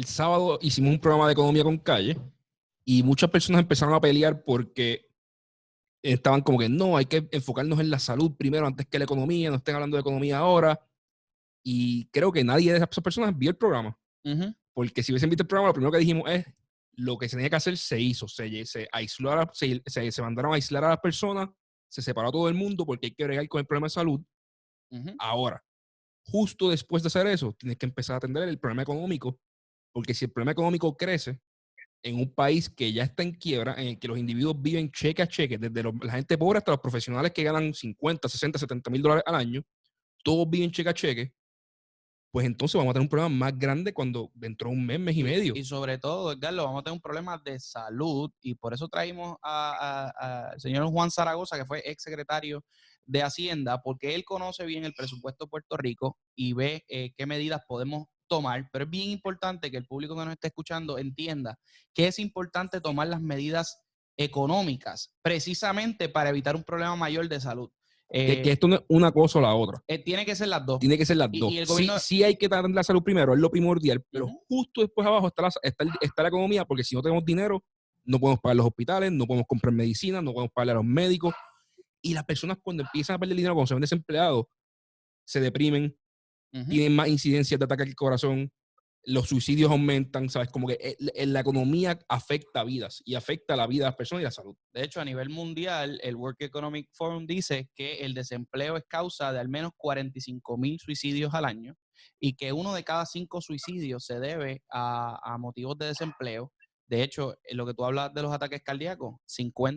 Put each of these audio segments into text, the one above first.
el sábado hicimos un programa de economía con Calle y muchas personas empezaron a pelear porque estaban como que no, hay que enfocarnos en la salud primero antes que la economía, no estén hablando de economía ahora. Y creo que nadie de esas personas vio el programa. Porque si hubiesen visto el programa, lo primero que dijimos es lo que se tenía que hacer se hizo. Se aisló se mandaron a aislar a las personas, se separó a todo el mundo porque hay que bregar con el problema de salud. Ahora, justo después de hacer eso, tienes que empezar a atender el problema económico, porque si el problema económico crece en un país que ya está en quiebra, en el que los individuos viven cheque a cheque, desde la gente pobre hasta los profesionales que ganan 50, 60, 70 mil dólares al año, todos viven cheque a cheque, pues entonces vamos a tener un problema más grande cuando dentro de un mes, mes y medio. Y sobre todo, Edgardo, vamos a tener un problema de salud y por eso traímos al señor Juan Zaragoza, que fue ex secretario de Hacienda, porque él conoce bien el presupuesto de Puerto Rico y ve qué medidas podemos tomar, pero es bien importante que el público que nos esté escuchando entienda que es importante tomar las medidas económicas precisamente para evitar un problema mayor de salud. Que esto no es una cosa o la otra. Tiene que ser las dos. Tiene que ser las dos. Y el gobierno... sí hay que tratar la salud primero, es lo primordial, pero justo después abajo está la economía, porque si no tenemos dinero, no podemos pagar los hospitales, no podemos comprar medicina, no podemos pagar a los médicos. Y las personas cuando empiezan a perder dinero, cuando se ven desempleados, se deprimen, tienen más incidencias de ataque al corazón, los suicidios aumentan, ¿sabes? Como que la economía afecta vidas y afecta la vida de las personas y la salud. De hecho, a nivel mundial, el World Economic Forum dice que el desempleo es causa de al menos 45,000 suicidios al año y que 1 de cada 5 suicidios se debe a motivos de desempleo. De hecho, lo que tú hablas de los ataques cardíacos,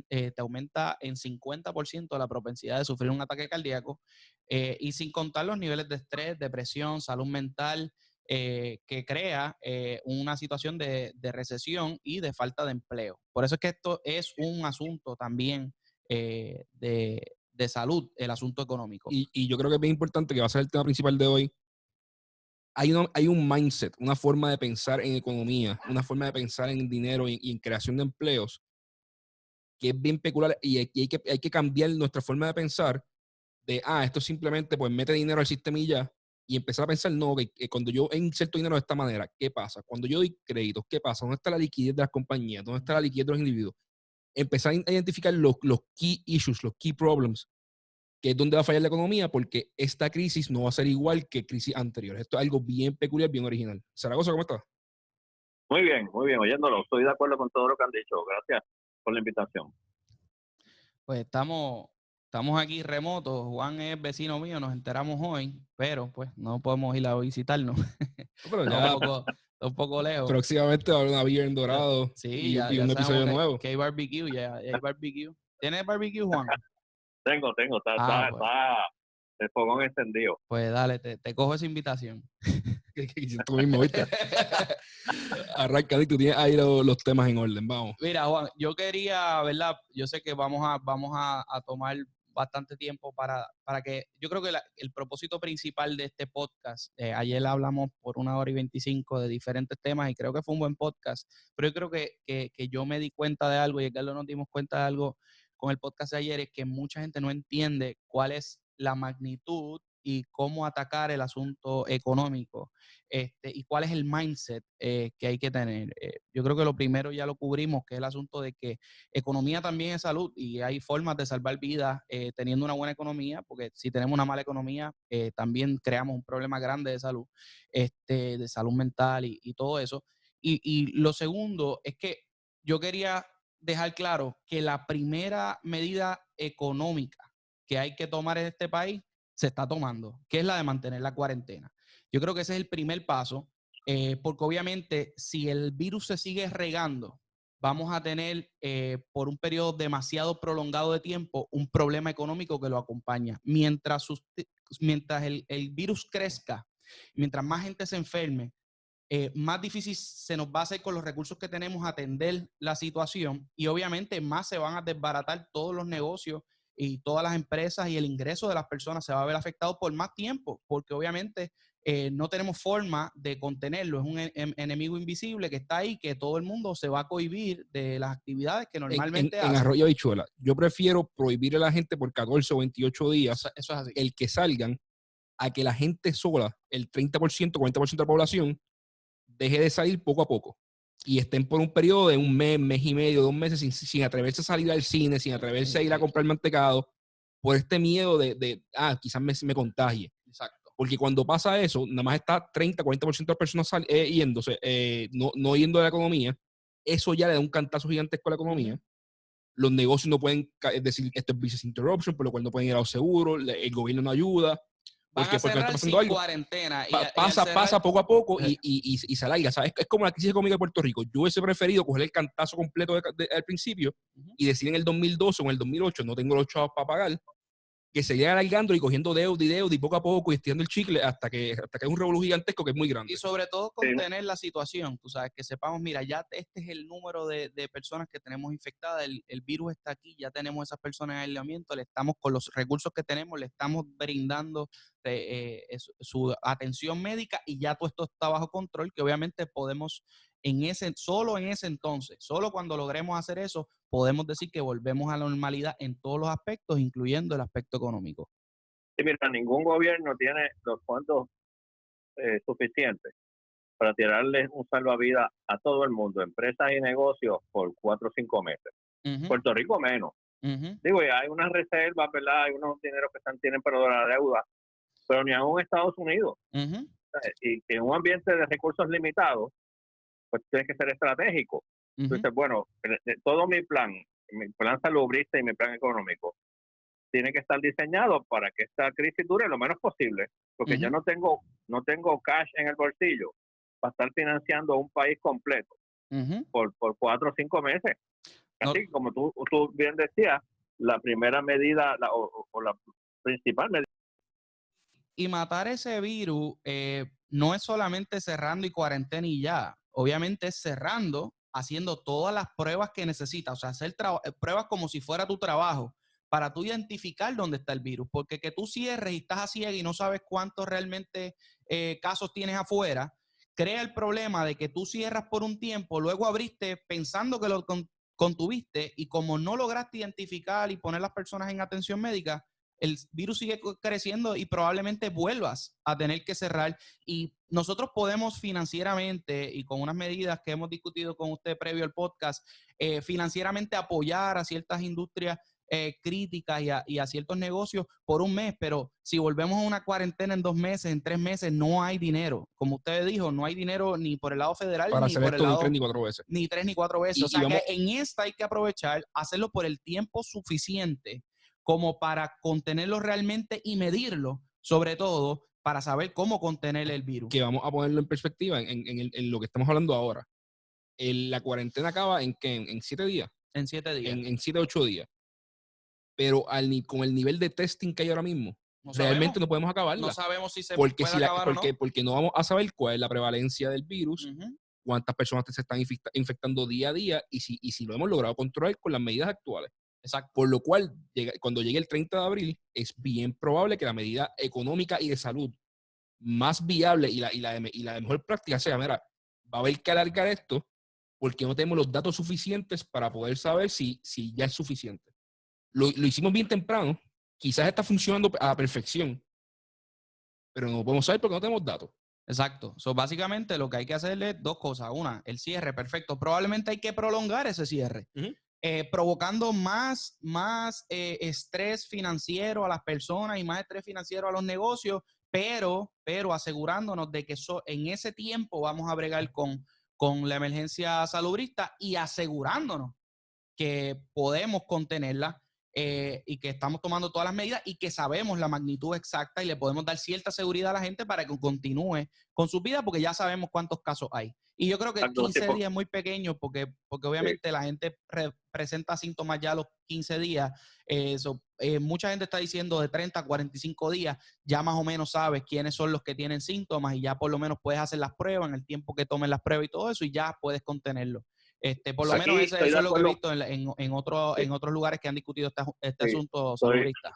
te aumenta en 50% la propensidad de sufrir un ataque cardíaco y sin contar los niveles de estrés, depresión, salud mental, que crea una situación de recesión y de falta de empleo. Por eso es que esto es un asunto también de salud, el asunto económico. Y yo creo que es bien importante, que va a ser el tema principal de hoy. Hay un mindset, una forma de pensar en economía, una forma de pensar en dinero y en creación de empleos que es bien peculiar y hay que cambiar nuestra forma de pensar de, esto simplemente pues mete dinero al sistema y empezar a pensar, no, que cuando yo inserto dinero de esta manera, ¿qué pasa? Cuando yo doy créditos, ¿qué pasa? ¿Dónde está la liquidez de las compañías? ¿Dónde está la liquidez de los individuos? Empezar a identificar los key issues, los key problems, que es donde va a fallar la economía, porque esta crisis no va a ser igual que crisis anteriores. Esto es algo bien peculiar, bien original. Zaragoza, ¿cómo estás? Muy bien, oyéndolo. Estoy de acuerdo con todo lo que han dicho. Gracias por la invitación. Pues estamos aquí remotos. Juan es vecino mío, nos enteramos hoy, pero pues no podemos ir a visitarnos. Pero ya, un poco lejos. Próximamente va a haber una beer en Dorado y un episodio nuevo. Que hay barbecue, ya hay barbecue. ¿Tienes barbecue, Juan? Tengo. Está el fogón encendido. Pues dale, te cojo esa invitación. Tú mismo, ¿viste? Arranca, tú tienes ahí los temas en orden, vamos. Mira, Juan, yo quería, ¿verdad? Yo sé que vamos a tomar bastante tiempo para que, yo creo que el propósito principal de este podcast, ayer hablamos por 1 hora y 25 de diferentes temas y creo que fue un buen podcast, pero yo creo que yo me di cuenta de algo y Carlos nos dimos cuenta de algo con el podcast de ayer, es que mucha gente no entiende cuál es la magnitud y cómo atacar el asunto económico y cuál es el mindset que hay que tener. Yo creo que lo primero ya lo cubrimos, que es el asunto de que economía también es salud y hay formas de salvar vidas teniendo una buena economía, porque si tenemos una mala economía, también creamos un problema grande de salud mental y todo eso. Y lo segundo es que yo quería dejar claro que la primera medida económica que hay que tomar en este país se está tomando, que es la de mantener la cuarentena. Yo creo que ese es el primer paso, porque obviamente si el virus se sigue regando, vamos a tener por un periodo demasiado prolongado de tiempo un problema económico que lo acompaña. Mientras el virus crezca, mientras más gente se enferme, más difícil se nos va a hacer con los recursos que tenemos atender la situación y obviamente más se van a desbaratar todos los negocios y todas las empresas y el ingreso de las personas se va a ver afectado por más tiempo, porque obviamente no tenemos forma de contenerlo. Es un enemigo invisible que está ahí, que todo el mundo se va a cohibir de las actividades que normalmente hace. En Arroyo Habichuela, yo prefiero prohibir a la gente por 14 o 28 días eso es así. El que salgan, a que la gente sola, el 30%, 40% de la población, deje de salir poco a poco y estén por un periodo de un mes, mes y medio, 2 meses sin atreverse a salir al cine, sin atreverse a ir a comprar mantecado, por este miedo de quizás me contagie. Exacto. Porque cuando pasa eso, nada más está 30, 40% de las personas yéndose, no yendo de la economía. Eso ya le da un cantazo gigantesco a la economía. Los negocios no pueden decir esto es business interruption, por lo cual no pueden ir a los seguros, el gobierno no ayuda. Van a Porque no cerrar está pasando sin algo. cuarentena. Pasa poco a poco y se alarga, ¿sabes? Es como la crisis económica de Puerto Rico. Yo hubiese preferido coger el cantazo completo al principio y decir en el 2012 o en el 2008 no tengo los chavos para pagar, que se llega alargando y cogiendo deuda y poco a poco y estirando el chicle hasta que es un revolú gigantesco que es muy grande. Y sobre todo contener la situación, tú sabes, que sepamos, mira, ya este es el número de personas que tenemos infectadas, el virus está aquí, ya tenemos esas personas en aislamiento, le estamos, con los recursos que tenemos, le estamos brindando su atención médica y ya todo esto está bajo control, que obviamente podemos solo en ese entonces, solo cuando logremos hacer eso, podemos decir que volvemos a la normalidad en todos los aspectos, incluyendo el aspecto económico. Sí, mira, ningún gobierno tiene los fondos suficientes para tirarles un salvavidas a todo el mundo, empresas y negocios, por 4 o 5 meses. Puerto Rico menos. Digo, ya hay unas reservas, ¿verdad? Hay unos dineros que tienen para la deuda, pero ni aún Estados Unidos. Y en un ambiente de recursos limitados, pues tiene que ser estratégico. Entonces, bueno, todo mi plan salubrista y mi plan económico, tiene que estar diseñado para que esta crisis dure lo menos posible, porque yo no tengo cash en el bolsillo para estar financiando un país completo por 4 o 5 meses. Así como tú bien decías, la primera medida o la principal medida. Y matar ese virus no es solamente cerrando y cuarentena y ya. Obviamente es cerrando, haciendo todas las pruebas que necesitas. O sea, hacer pruebas como si fuera tu trabajo para tú identificar dónde está el virus. Porque que tú cierres y estás a ciega y no sabes cuántos realmente casos tienes afuera, crea el problema de que tú cierras por un tiempo, luego abriste pensando que lo contuviste y como no lograste identificar y poner las personas en atención médica, el virus sigue creciendo y probablemente vuelvas a tener que cerrar. Y nosotros podemos financieramente y con unas medidas que hemos discutido con usted previo al podcast, financieramente apoyar a ciertas industrias críticas y a ciertos negocios por un mes, pero si volvemos a una cuarentena en 2 meses, en 3 meses, no hay dinero. Como usted dijo, no hay dinero ni por el lado federal para ni hacer por esto el lado... ni 3 ni 4 veces. Ni 3 ni 4 veces. O sea que en esta hay que aprovechar, hacerlo por el tiempo suficiente como para contenerlo realmente y medirlo, sobre todo para saber cómo contener el virus. Que vamos a ponerlo en perspectiva en lo que estamos hablando ahora. La cuarentena acaba en 7 días. En 7 días. En 7 o 8 días. Pero con el nivel de testing que hay ahora mismo, realmente no podemos acabarla. No sabemos si se puede acabar o no. Porque no vamos a saber cuál es la prevalencia del virus, cuántas personas se están infectando día a día y si lo hemos logrado controlar con las medidas actuales. Exacto. Por lo cual, cuando llegue el 30 de abril, es bien probable que la medida económica y de salud más viable y la de mejor práctica sea, mira, va a haber que alargar esto porque no tenemos los datos suficientes para poder saber si ya es suficiente. Lo hicimos bien temprano, quizás está funcionando a la perfección, pero no podemos saber porque no tenemos datos. Exacto. Básicamente lo que hay que hacerle es 2 cosas. Una, el cierre, perfecto. Probablemente hay que prolongar ese cierre. Provocando más estrés financiero a las personas y más estrés financiero a los negocios, pero asegurándonos de que en ese tiempo vamos a bregar con la emergencia salubrista y asegurándonos que podemos contenerla y que estamos tomando todas las medidas y que sabemos la magnitud exacta y le podemos dar cierta seguridad a la gente para que continúe con su vida porque ya sabemos cuántos casos hay. Y yo creo que 15 días es muy pequeño porque obviamente la gente presenta síntomas ya a los 15 días. Mucha gente está diciendo de 30 a 45 días, ya más o menos sabes quiénes son los que tienen síntomas y ya por lo menos puedes hacer las pruebas en el tiempo que tomen las pruebas y todo eso y ya puedes contenerlo. Por lo menos eso es lo que he visto en otros lugares que han discutido este asunto salubrista.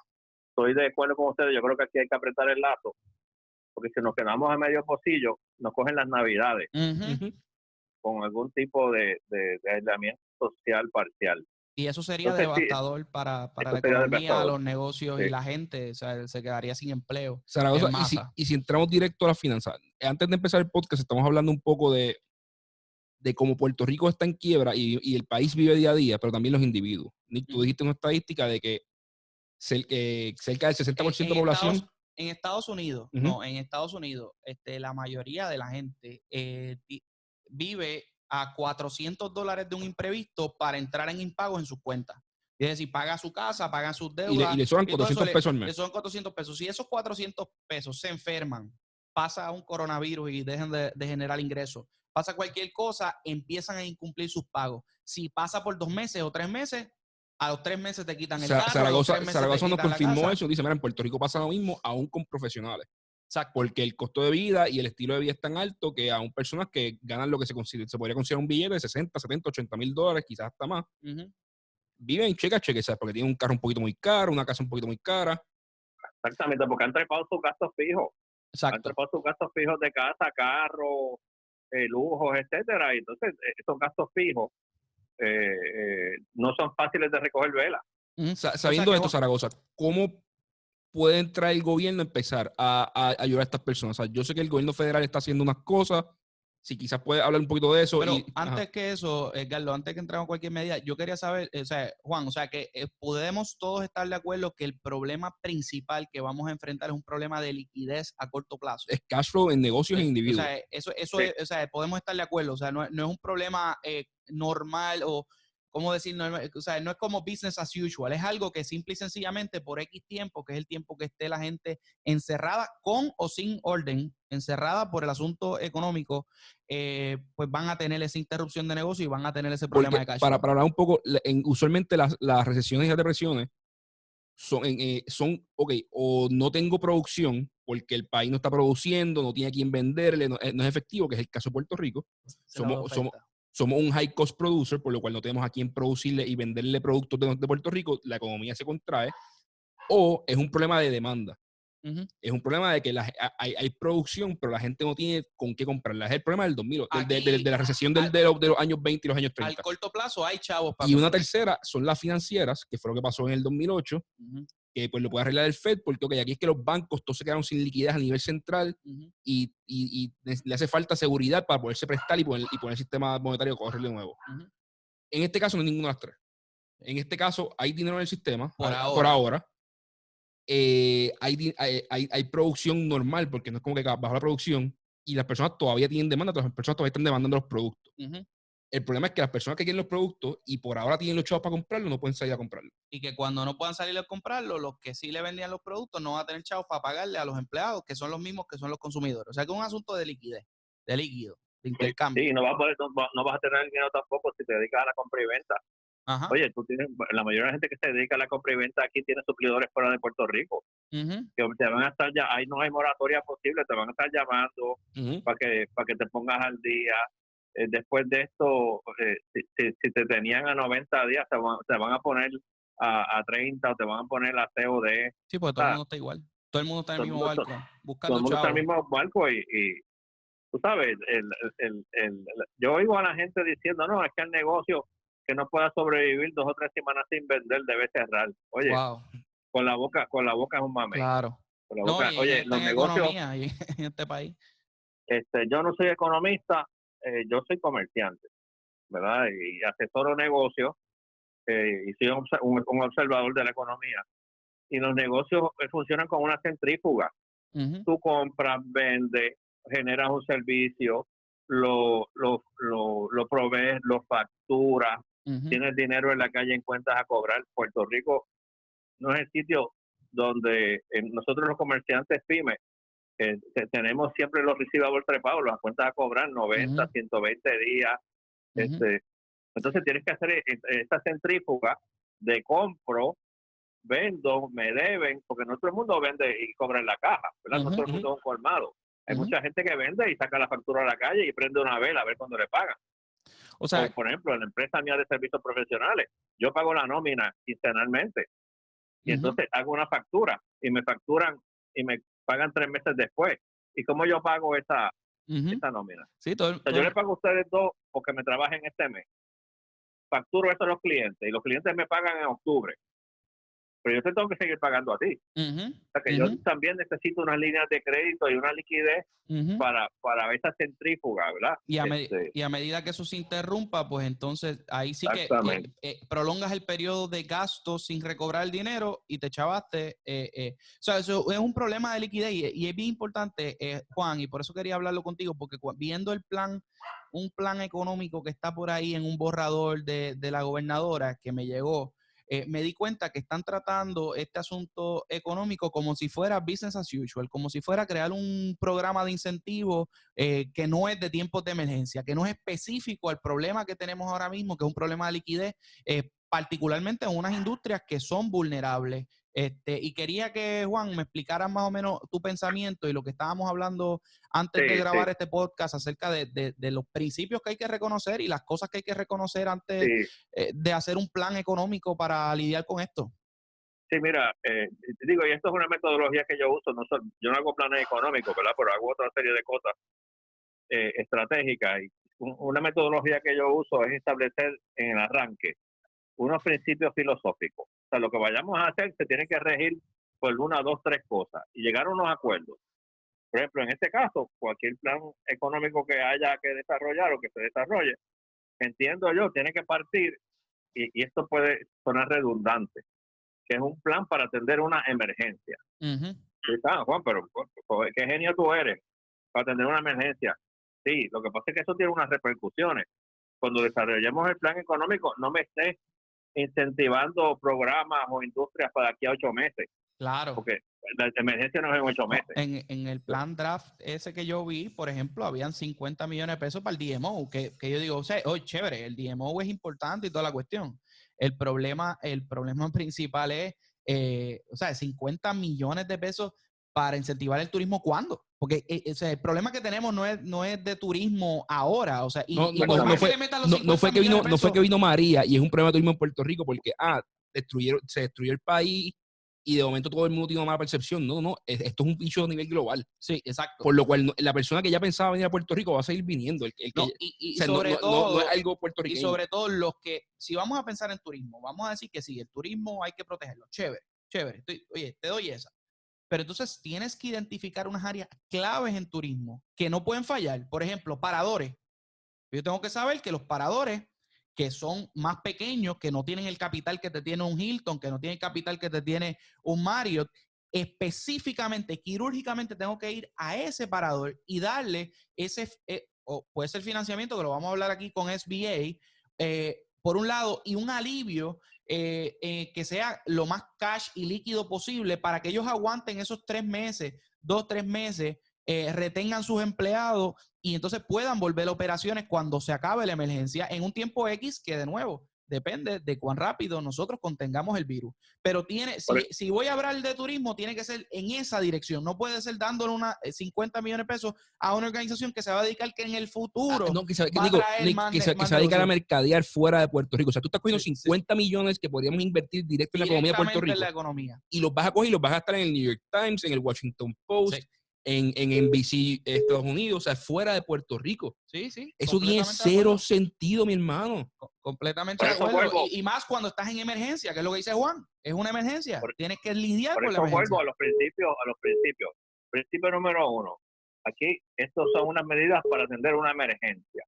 Estoy de acuerdo con ustedes. Yo creo que aquí hay que apretar el lazo, porque si nos quedamos a medio pocillo, nos cogen las navidades con algún tipo de aislamiento social parcial. Y eso sería Entonces, sí, devastador para eso la sería economía, devastador. los negocios Sí. y la gente. O sea, se quedaría sin empleo Zaragoza, en masa. y si entramos directo a las finanzas, antes de empezar el podcast, estamos hablando un poco de cómo Puerto Rico está en quiebra y el país vive día a día, pero también los individuos. Nick, tú dijiste una estadística de que cerca del 60% de la población. En Estados Unidos, Uh-huh. en Estados Unidos, la mayoría de la gente vive a $400 de un imprevisto para entrar en impagos en sus cuentas. Es decir, paga su casa, paga sus deudas. Y le sobran y todo eso $400 al le mes. son $400. Si esos $400 se enferman, pasa un coronavirus y dejan de generar ingresos, pasa cualquier cosa, empiezan a incumplir sus pagos. Si pasa por 2 meses o 3 meses, a los 3 meses te quitan el carro, a los 3 meses te Zaragoza nos quitan la confirmó casa. eso. Dice, mira, en Puerto Rico pasa lo mismo, aún con profesionales. Exacto. Porque el costo de vida y el estilo de vida es tan alto que aún personas que ganan lo que se podría considerar un billete de 60, 70, $80,000, quizás hasta más, viven cheque a cheque, ¿sabes? Porque tienen un carro un poquito muy caro, una casa un poquito muy cara. Exactamente, porque han trepado sus gastos fijos. Exacto. Han trepado sus gastos fijos de casa, carro, lujos, etcétera. Y entonces, esos gastos fijos no son fáciles de recoger vela. Sabiendo esto, Zaragoza, ¿cómo puede entrar el gobierno a empezar a ayudar a estas personas? O sea, yo sé que el gobierno federal está haciendo unas cosas, si quizás puede hablar un poquito de eso. Pero antes que eso, Edgardo, antes que entremos a cualquier medida, yo quería saber, o sea, Juan, o sea, que podemos todos estar de acuerdo que el problema principal que vamos a enfrentar es un problema de liquidez a corto plazo. Es cash flow en negocios e individuos. O sea, eso sí. O sea, podemos estar de acuerdo, o sea, no es un problema normal o, ¿cómo decir? O sea, no es como business as usual, es algo que simple y sencillamente por X tiempo, que es el tiempo que esté la gente encerrada con o sin orden, encerrada por el asunto económico, pues van a tener esa interrupción de negocio y van a tener ese problema porque de cash para flow. hablar un poco, usualmente las recesiones y las depresiones son, ok, o no tengo producción porque el país no está produciendo, no tiene a quién venderle, no es efectivo, que es el caso de Puerto Rico. Somos un high cost producer, por lo cual no tenemos a quién producirle y venderle productos de Puerto Rico, la economía se contrae, o es un problema de demanda. Es un problema de que hay producción, pero la gente no tiene con qué comprarla. Es el problema del 2000, de la recesión de los años 20 y los años 30. Al corto plazo hay chavos para Y una tercera son las financieras, que fue lo que pasó en el 2008, que pues lo puede arreglar el Fed, porque okay, aquí es que los bancos todos se quedaron sin liquidez a nivel central y le hace falta seguridad para poderse prestar y poner el sistema monetario a correr de nuevo. En este caso no hay ninguna de las tres. En este caso hay dinero en el sistema, por ahora. Hay producción normal, porque no es como que bajó la producción y las personas todavía tienen demanda, las personas todavía están demandando los productos. El problema es que las personas que quieren los productos y por ahora tienen los chavos para comprarlos, no pueden salir a comprarlos. Y que cuando no puedan salir a comprarlo, los que sí le vendían los productos no van a tener chavos para pagarle a los empleados, que son los mismos que son los consumidores. O sea que es un asunto de liquidez, de líquido, de intercambio. Sí, no vas a tener dinero tampoco si te dedicas a la compra y venta. Ajá. Oye, la mayoría de la gente que se dedica a la compra y venta aquí tiene suplidores fuera de Puerto Rico. Que te van a estar ahí no hay moratoria posible, te van a estar llamando para que te pongas al día. Después de esto, si te tenían a 90 días, te van a poner a 30 o te van a poner a COD. Sí, porque todo el mundo está igual. Todo el mundo está en el mismo barco, buscando todo el mundo está en el mismo barco y tú sabes, yo oigo a la gente diciendo, no, es que el negocio que no pueda sobrevivir 2 o 3 semanas sin vender debe cerrar. Oye, con la boca es un mame. Claro. Con la boca, oye, los negocios. En este país. Yo no soy economista, yo soy comerciante, ¿verdad? Y asesoro negocios y soy un observador de la economía. Y los negocios funcionan como una centrífuga. Tú compras, vendes, generas un servicio, lo provees, lo facturas, tienes dinero en la calle en cuentas a cobrar. Puerto Rico no es el sitio donde nosotros los comerciantes pymes tenemos siempre los receivables trepados, las cuentas a cobrar 90, 120 días. Entonces tienes que hacer esta centrífuga de compro, vendo, me deben, porque no todo el mundo vende y cobra en la caja, ¿verdad? No todo el mundo es un colmado. Hay mucha gente que vende y saca la factura a la calle y prende una vela a ver cuándo le pagan. O sea, por ejemplo, en la empresa mía de servicios profesionales, yo pago la nómina quincenalmente y entonces hago una factura y me facturan y me pagan 3 meses después. ¿Y cómo yo pago esa nómina? Sí, yo le pago a ustedes 2 porque me trabajen este mes. facturo eso a los clientes y los clientes me pagan en octubre, pero yo te tengo que seguir pagando a ti. O sea que yo también necesito unas líneas de crédito y una liquidez para esa centrífuga, ¿verdad? Y a medida que eso se interrumpa, pues entonces ahí sí que prolongas el periodo de gasto sin recobrar el dinero y te chavaste. O sea, eso es un problema de liquidez y es bien importante, Juan, y por eso quería hablarlo contigo, porque viendo un plan económico que está por ahí en un borrador de la gobernadora que me llegó, me di cuenta que están tratando este asunto económico como si fuera business as usual, como si fuera crear un programa de incentivos que no es de tiempos de emergencia, que no es específico al problema que tenemos ahora mismo, que es un problema de liquidez, particularmente en unas industrias que son vulnerables. Y quería que, Juan, me explicaras más o menos tu pensamiento y lo que estábamos hablando antes de grabar este podcast acerca de los principios que hay que reconocer y las cosas que hay que reconocer antes de hacer un plan económico para lidiar con esto. Sí, mira, digo, y esto es una metodología que yo uso, yo no hago planes económicos, ¿verdad? Pero hago otra serie de cosas estratégicas. Y una metodología que yo uso es establecer en el arranque unos principios filosóficos. O sea, lo que vayamos a hacer se tiene que regir por una, dos, tres cosas y llegar a unos acuerdos. Por ejemplo, en este caso, cualquier plan económico que haya que desarrollar o que se desarrolle, entiendo yo, tiene que partir, y esto puede sonar redundante, que es un plan para atender una emergencia. Sí, Juan, pero qué genio tú eres para atender una emergencia. Sí, lo que pasa es que eso tiene unas repercusiones. Cuando desarrollemos el plan económico, no me estés incentivando programas o industrias para aquí a 8 meses. Claro. Porque la emergencia no es en 8 meses. En el plan draft ese que yo vi, por ejemplo, habían 50 millones de pesos para el DMO, que yo digo, o sea, chévere, el DMO es importante y toda la cuestión. El problema principal es, o sea, 50 millones de pesos para incentivar el turismo, ¿cuándo? Porque o sea, el problema que tenemos no es de turismo ahora, o sea, no fue que vino María y es un problema de turismo en Puerto Rico porque se destruyó el país y de momento todo el mundo tiene una mala percepción. No, esto es un bicho a nivel global. Sí, exacto. Por lo cual la persona que ya pensaba venir a Puerto Rico va a seguir viniendo. No es algo puertorriqueño. Y sobre todo los que, si vamos a pensar en turismo, vamos a decir que sí, el turismo hay que protegerlo. Chévere. Oye, te doy esa. Pero entonces tienes que identificar unas áreas claves en turismo que no pueden fallar. Por ejemplo, paradores. Yo tengo que saber que los paradores que son más pequeños, que no tienen el capital que te tiene un Hilton, que no tienen el capital que te tiene un Marriott, específicamente, quirúrgicamente tengo que ir a ese parador y darle ese, o puede ser financiamiento, que lo vamos a hablar aquí con SBA, por un lado, y un alivio que sea lo más cash y líquido posible para que ellos aguanten esos 3 meses, 2-3 meses, retengan sus empleados y entonces puedan volver a operaciones cuando se acabe la emergencia en un tiempo X que, de nuevo, depende de cuán rápido nosotros contengamos el virus. Pero si voy a hablar de turismo, tiene que ser en esa dirección. No puede ser dándole 50 millones de pesos a una organización que se va a dedicar que en el futuro que se va a dedicar a mercadear fuera de Puerto Rico. O sea, tú estás cogiendo 50 millones que podríamos invertir directo en la economía de Puerto Rico. En la economía. Y los vas a coger y los vas a gastar en el New York Times, en el Washington Post, en NBC Estados Unidos, o sea, fuera de Puerto Rico. Sí. Eso tiene cero sentido, mi hermano. Completamente de acuerdo. Y más cuando estás en emergencia, que es lo que dice Juan. Es una emergencia. Tienes que lidiar con la emergencia. Vuelvo a los principios. Principio número 1. Aquí, estos son unas medidas para atender una emergencia.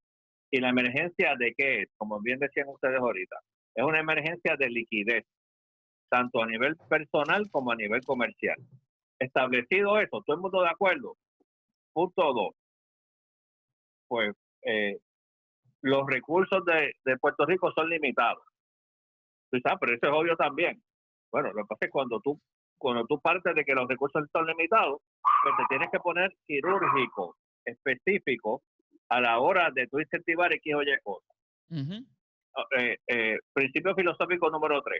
¿Y la emergencia de qué es? Como bien decían ustedes ahorita. Es una emergencia de liquidez, tanto a nivel personal como a nivel comercial. Establecido eso, todo el mundo de acuerdo. Punto 2. Pues los recursos de Puerto Rico son limitados. Pero eso es obvio también. Bueno, lo que pasa es cuando tú partes de que los recursos son limitados, pues te tienes que poner quirúrgico, específico, a la hora de tú incentivar X o Y cosas. Principio filosófico número 3.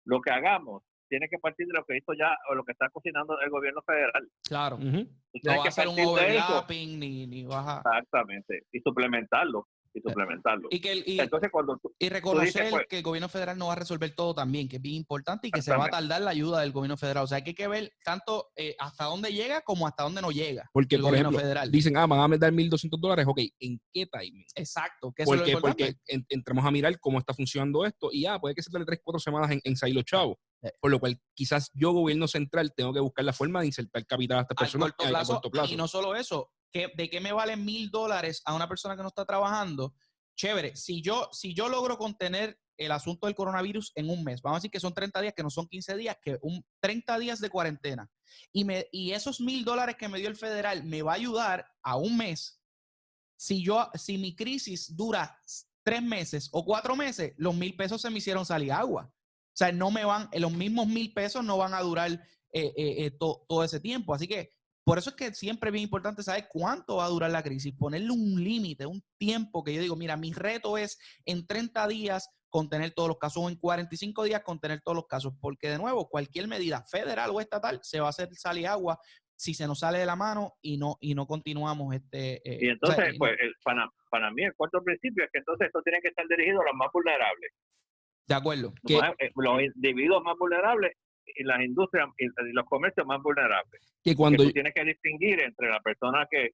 Lo que hagamos tiene que partir de lo que hizo ya o lo que está cocinando el gobierno federal. Claro. No va a ser un overlapping ni baja. Exactamente. Y suplementarlo. y suplementarlo. Entonces, y reconocer dices, que el gobierno federal no va a resolver todo también, que es bien importante y que se va a tardar la ayuda del gobierno federal. O sea, que hay que ver tanto hasta dónde llega como hasta dónde no llega. Porque, por ejemplo, federal. Dicen, van a dar $1,200. Ok, ¿en qué timing? Exacto. Que porque entramos a mirar cómo está funcionando esto y puede que se tarde 3-4 semanas en salir los chavos. Por lo cual, quizás yo, gobierno central, tengo que buscar la forma de insertar capital a estas personas a corto plazo. Y no solo eso, ¿de qué me valen $1,000 a una persona que no está trabajando? Chévere, si yo logro contener el asunto del coronavirus en un mes, vamos a decir que son 30 días, que no son 15 días, que 30 días de cuarentena, y esos $1,000 que me dio el federal me va a ayudar a un mes. Si mi crisis dura 3 meses o 4 meses, los $1,000 se me hicieron salir agua. O sea, los mismos $1,000 no van a durar todo ese tiempo. Así que por eso es que siempre es bien importante saber cuánto va a durar la crisis, ponerle un límite, un tiempo que yo digo, mira, mi reto es en 30 días contener todos los casos o en 45 días contener todos los casos, porque de nuevo, cualquier medida federal o estatal se va a hacer salir agua si se nos sale de la mano y no continuamos. Y entonces, para mí el cuarto principio es que entonces esto tiene que estar dirigido a los más vulnerables. De acuerdo. Los individuos más vulnerables y las industrias y los comercios más vulnerables. Que cuando tú tienes que distinguir entre la persona que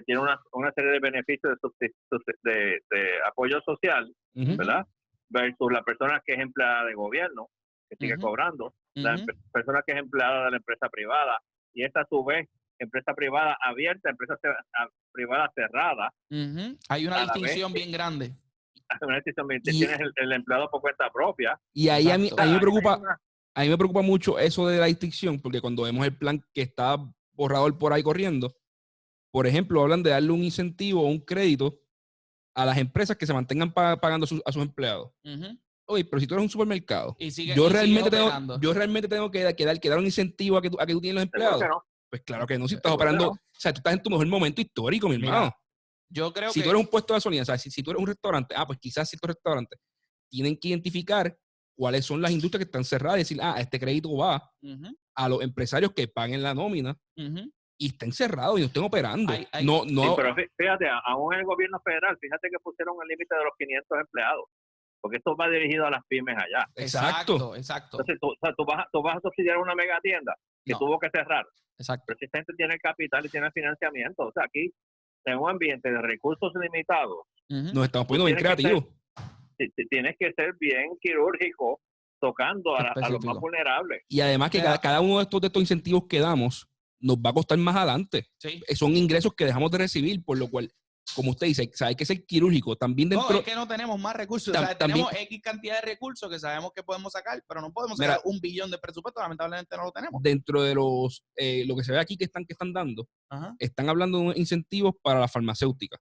tiene una serie de beneficios de apoyo social, ¿verdad? Versus la persona que es empleada de gobierno, que sigue cobrando, la persona que es empleada de la empresa privada, y esta a su vez, empresa privada abierta, empresa privada cerrada. Hay una distinción bien grande. Una distinción bien, tienes el empleado por cuenta propia. Y ahí a mí me preocupa mucho eso de la distinción, porque cuando vemos el plan que está borrador por ahí corriendo, por ejemplo, hablan de darle un incentivo o un crédito a las empresas que se mantengan pagando a sus empleados. Oye, pero si tú eres un supermercado, yo realmente tengo que dar un incentivo a que tú tienes los empleados. Pues claro que no, si estás operando, o sea, tú estás en tu mejor momento histórico, mi hermano. Yo creo si tú eres un puesto de gasolina, o sea, si tú eres un restaurante, pues quizás si tu restaurante tienen que identificar cuáles son las industrias que están cerradas y decir, este crédito va a los empresarios que paguen la nómina y estén cerrados y no estén operando. No. Sí, pero fíjate, aún en el gobierno federal, fíjate que pusieron el límite de los 500 empleados, porque esto va dirigido a las pymes allá. Exacto. Entonces, tú vas a subsidiar una mega tienda que tuvo que cerrar. Exacto. Pero esta gente tiene el capital y tiene el financiamiento. O sea, aquí, en un ambiente de recursos limitados, nos estamos poniendo bien creativos. Tienes que ser bien quirúrgico tocando a los más vulnerables. Y además que cada uno de estos incentivos que damos nos va a costar más adelante. Sí. Son ingresos que dejamos de recibir, por lo cual, como usted dice, hay que ser quirúrgico. También dentro... No, es que no tenemos más recursos. Tenemos X cantidad de recursos que sabemos que podemos sacar, pero no podemos sacar $1 billón de presupuesto. Lamentablemente no lo tenemos. Dentro de lo que se ve aquí que están dando, están hablando de incentivos para la farmacéutica.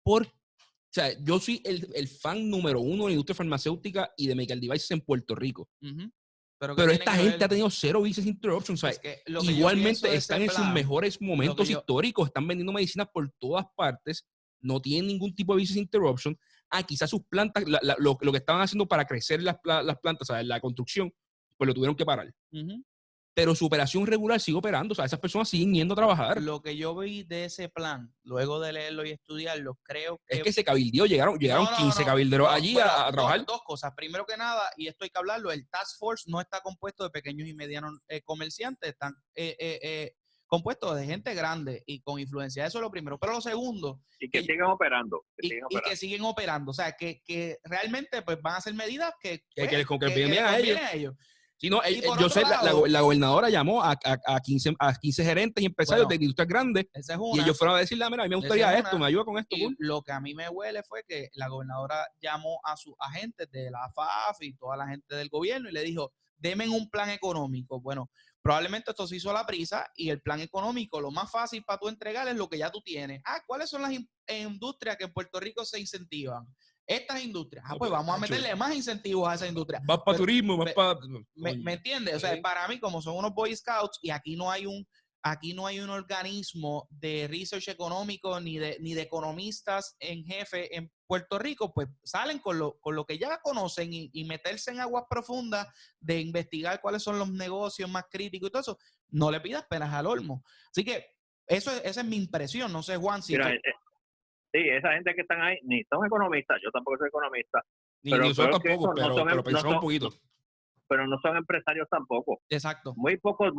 O sea, yo soy el fan número 1 de la industria farmacéutica y de medical devices en Puerto Rico. Pero esta gente ha tenido 0 business interruption. O sea, igualmente están en sus mejores momentos históricos. Están vendiendo medicinas por todas partes. No tienen ningún tipo de business interruption. Quizás sus plantas, lo que estaban haciendo para crecer las plantas, o sea, la construcción, pues lo tuvieron que parar. Pero su operación regular sigue operando. O sea, esas personas siguen yendo a trabajar. Lo que yo vi de ese plan, luego de leerlo y estudiarlo, creo que... Es que se cabildeó, llegaron 15 cabilderos allí a trabajar. Dos cosas. Primero que nada, y esto hay que hablarlo, el Task Force no está compuesto de pequeños y medianos comerciantes, están compuestos de gente grande y con influencia. Eso es lo primero. Pero lo segundo... Y que sigan operando. Que siguen operando. O sea, que realmente pues van a ser medidas que les convienen a ellos. Sí, no, yo sé, la gobernadora llamó a 15 gerentes y empresarios de industrias grandes y ellos fueron a decirle, mira, a mí me gustaría esto, me ayuda con esto. Y lo que a mí me huele fue que la gobernadora llamó a sus agentes de la FAF y toda la gente del gobierno y le dijo, denme un plan económico. Bueno, probablemente esto se hizo a la prisa y el plan económico, lo más fácil para tú entregar es lo que ya tú tienes. ¿Cuáles son las industrias que en Puerto Rico se incentivan? Estas industrias. Pues vamos a meterle más incentivos a esa industria. Más para turismo, más para... ¿Me entiendes? O sea, para mí, como son unos Boy Scouts y aquí no hay un organismo de research económico ni de economistas en jefe en Puerto Rico, pues salen con lo que ya conocen y meterse en aguas profundas de investigar cuáles son los negocios más críticos y todo eso. No le pidas peras al olmo. Así que esa es mi impresión. No sé, Juan, si... Mira, Sí, esa gente que están ahí ni son economistas, yo tampoco soy economista. Ni Pero nosotros tampoco, pero pensamos un poquito. Pero no son empresarios tampoco. Exacto. Muy pocos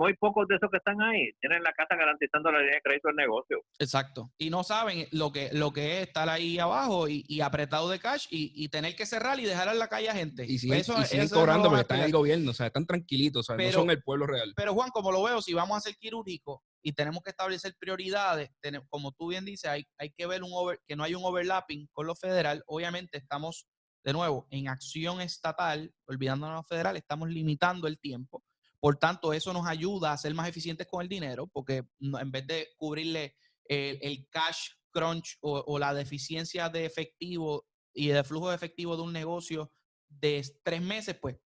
de esos que están ahí tienen la casa garantizando la línea de crédito del negocio. Exacto. Y no saben lo que es estar ahí abajo y apretado de cash y tener que cerrar y dejar en la calle a gente. Y siguen Eso cobrando no porque están en el gobierno, o sea, están tranquilitos, o sea, pero, no son el pueblo real. Pero Juan, como lo veo, si vamos a ser quirúrgicos y tenemos que establecer prioridades, como tú bien dices, hay que ver que no hay un overlapping con lo federal. Obviamente estamos, de nuevo, en acción estatal, olvidándonos de lo federal, estamos limitando el tiempo. Por tanto, eso nos ayuda a ser más eficientes con el dinero, porque en vez de cubrirle el cash crunch o la deficiencia de efectivo y de flujo de efectivo de un negocio de 3 meses, pues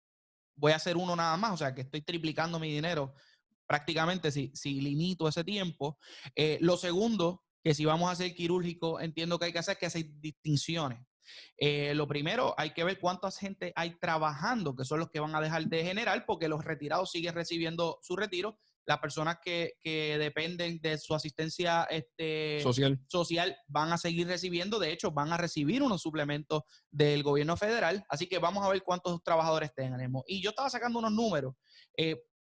voy a hacer uno nada más, o sea que estoy triplicando mi dinero prácticamente si limito ese tiempo. Lo segundo, que si vamos a ser quirúrgico, entiendo que hay que hacer distinciones. Lo primero, hay que ver cuánta gente hay trabajando, que son los que van a dejar de generar, porque los retirados siguen recibiendo su retiro. Las personas que dependen de su asistencia social van a seguir recibiendo. De hecho, van a recibir unos suplementos del gobierno federal. Así que vamos a ver cuántos trabajadores tenemos. Y yo estaba sacando unos números.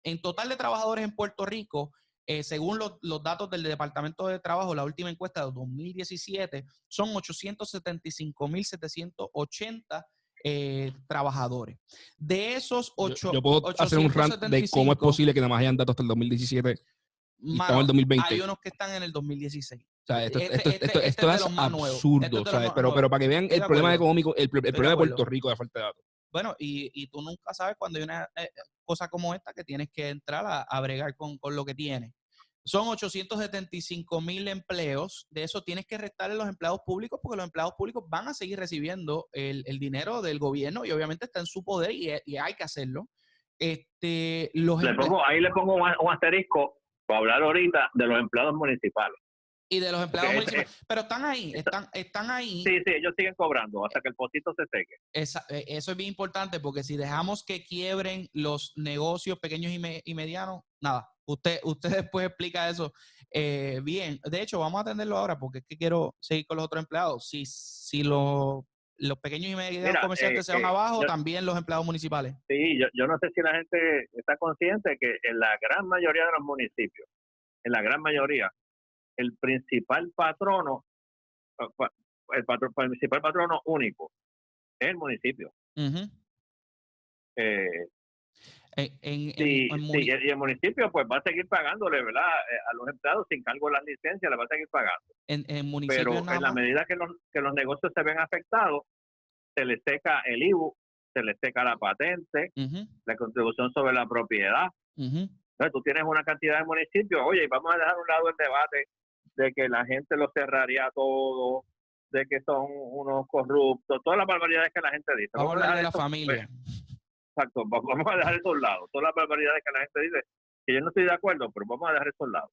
En total de trabajadores en Puerto Rico, según los datos del Departamento de Trabajo, la última encuesta de 2017, son 875,780 trabajadores. De esos yo puedo hacer un rant de cómo es posible que nada más hayan datos hasta el 2017 y estamos en el 2020. Hay unos que están en el 2016. O sea, esto es absurdo, ¿sabes? Pero para que vean el problema económico, el problema de Puerto Rico de falta de datos. Bueno, y tú nunca sabes cuando hay una cosa como esta que tienes que entrar a bregar con lo que tienes. Son 875,000 empleos. De eso tienes que restarle los empleados públicos porque los empleados públicos van a seguir recibiendo el dinero del gobierno y obviamente está en su poder y hay que hacerlo. Ahí le pongo un asterisco para hablar ahorita de los empleados municipales. Y de los empleados municipales. Pero están ahí, están ahí. Sí, ellos siguen cobrando hasta que el pocito se seque. Eso es bien importante porque si dejamos que quiebren los negocios pequeños y medianos, nada. Usted después explica eso bien. De hecho, vamos a atenderlo ahora porque es que quiero seguir con los otros empleados. Si los pequeños y medianos comerciantes se van abajo, también los empleados municipales. Sí, yo no sé si la gente está consciente que en la gran mayoría de los municipios, el principal patrono, principal patrono único es el municipio. Uh-huh. Y el municipio pues va a seguir pagándole, ¿verdad? A los empleados sin cargo de las licencias, le va a seguir pagando. Pero en la medida que los negocios se ven afectados, se les seca el IVU, se les seca la patente, uh-huh, la contribución sobre la propiedad. Uh-huh. Entonces tú tienes una cantidad de municipios, oye, vamos a dejar a un lado el debate de que la gente lo cerraría todo, de que son unos corruptos, todas las barbaridades que la gente dice. Vamos a hablar de la familia. Exacto, vamos a dejar eso a un lado. Todas las barbaridades que la gente dice, que yo no estoy de acuerdo, pero vamos a dejar eso a un lado.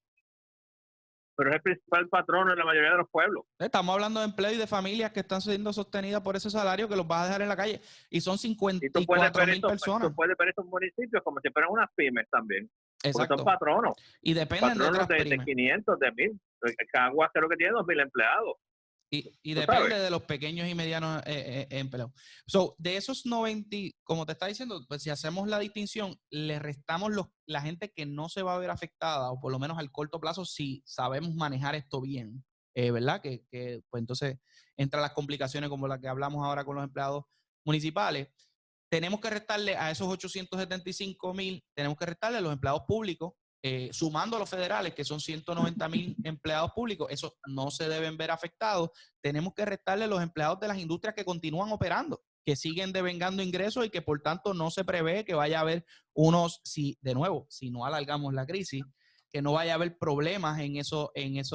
Pero es el principal patrono en la mayoría de los pueblos. Estamos hablando de empleo y de familias que están siendo sostenidas por ese salario que los vas a dejar en la calle. Y son 54,000 personas. Tú puedes ver estos municipios como si fueran unas pymes también. Exacto. Porque son patronos. Y dependen patronos de 500, de 1,000. Caguas creo que tiene 2,000 empleados. Y depende de los pequeños y medianos empleados. De esos 90, como te está diciendo, pues si hacemos la distinción, le restamos la gente que no se va a ver afectada, o por lo menos al corto plazo, si sabemos manejar esto bien, ¿verdad? Que pues entonces entran las complicaciones como las que hablamos ahora con los empleados municipales. Tenemos que restarle a esos 875,000, tenemos que restarle a los empleados públicos, sumando a los federales, que son 190,000 empleados públicos, esos no se deben ver afectados. Tenemos que restarle a los empleados de las industrias que continúan operando, que siguen devengando ingresos y que por tanto no se prevé que vaya a haber si no alargamos la crisis, que no vaya a haber problemas en esos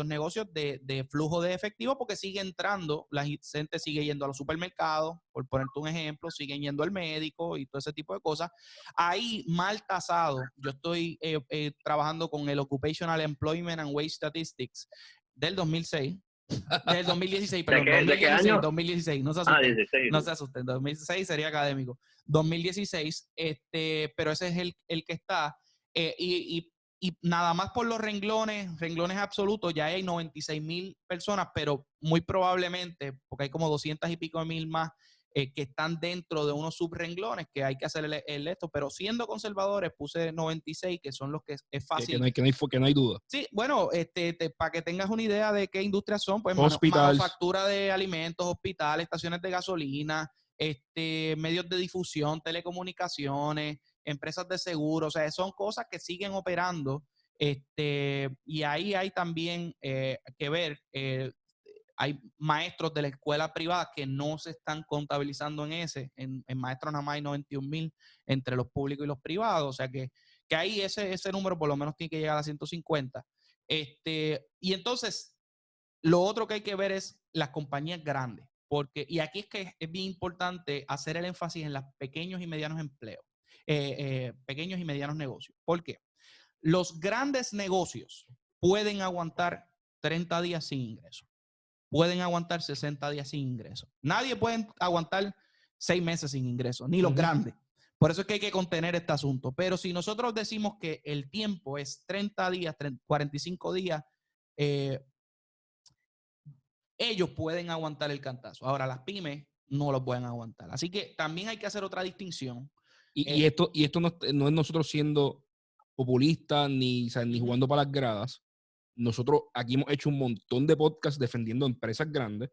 negocios de flujo de efectivo, porque sigue entrando, la gente sigue yendo a los supermercados, por ponerte un ejemplo, siguen yendo al médico y todo ese tipo de cosas. Ahí, mal tasado, yo estoy trabajando con el Occupational Employment and Wage Statistics del 2006. Del 2016, perdón. ¿De qué año? 2016, no se asusten. 16. No se asusten, 2016 sería académico. 2016, pero ese es el que está. Y y nada más por los renglones absolutos, ya hay 96,000 personas, pero muy probablemente, porque hay como 200 y pico de mil más que están dentro de unos subrenglones que hay que hacer el esto, pero siendo conservadores puse 96, que son los que es fácil. Que no hay duda. Sí, bueno, para que tengas una idea de qué industrias son, pues manufactura de alimentos, hospitales, estaciones de gasolina, medios de difusión, telecomunicaciones, empresas de seguro, o sea, son cosas que siguen operando, y ahí hay también que ver, hay maestros de la escuela privada que no se están contabilizando en maestros nada más hay 91,000 entre los públicos y los privados, o sea que ahí ese número por lo menos tiene que llegar a 150. Y entonces, lo otro que hay que ver es las compañías grandes, y aquí es que es bien importante hacer el énfasis en los pequeños y medianos empleos, pequeños y medianos negocios. ¿Por qué? Los grandes negocios pueden aguantar 30 días sin ingresos, pueden aguantar 60 días sin ingresos. Nadie puede aguantar 6 meses sin ingresos, ni los grandes. Por eso es que hay que contener este asunto. Pero si nosotros decimos que el tiempo es 30 días, 45 días, ellos pueden aguantar el cantazo. Ahora, las pymes no lo pueden aguantar. Así que también hay que hacer otra distinción. Y esto no es nosotros siendo populistas ni jugando para las gradas. Nosotros aquí hemos hecho un montón de podcasts defendiendo empresas grandes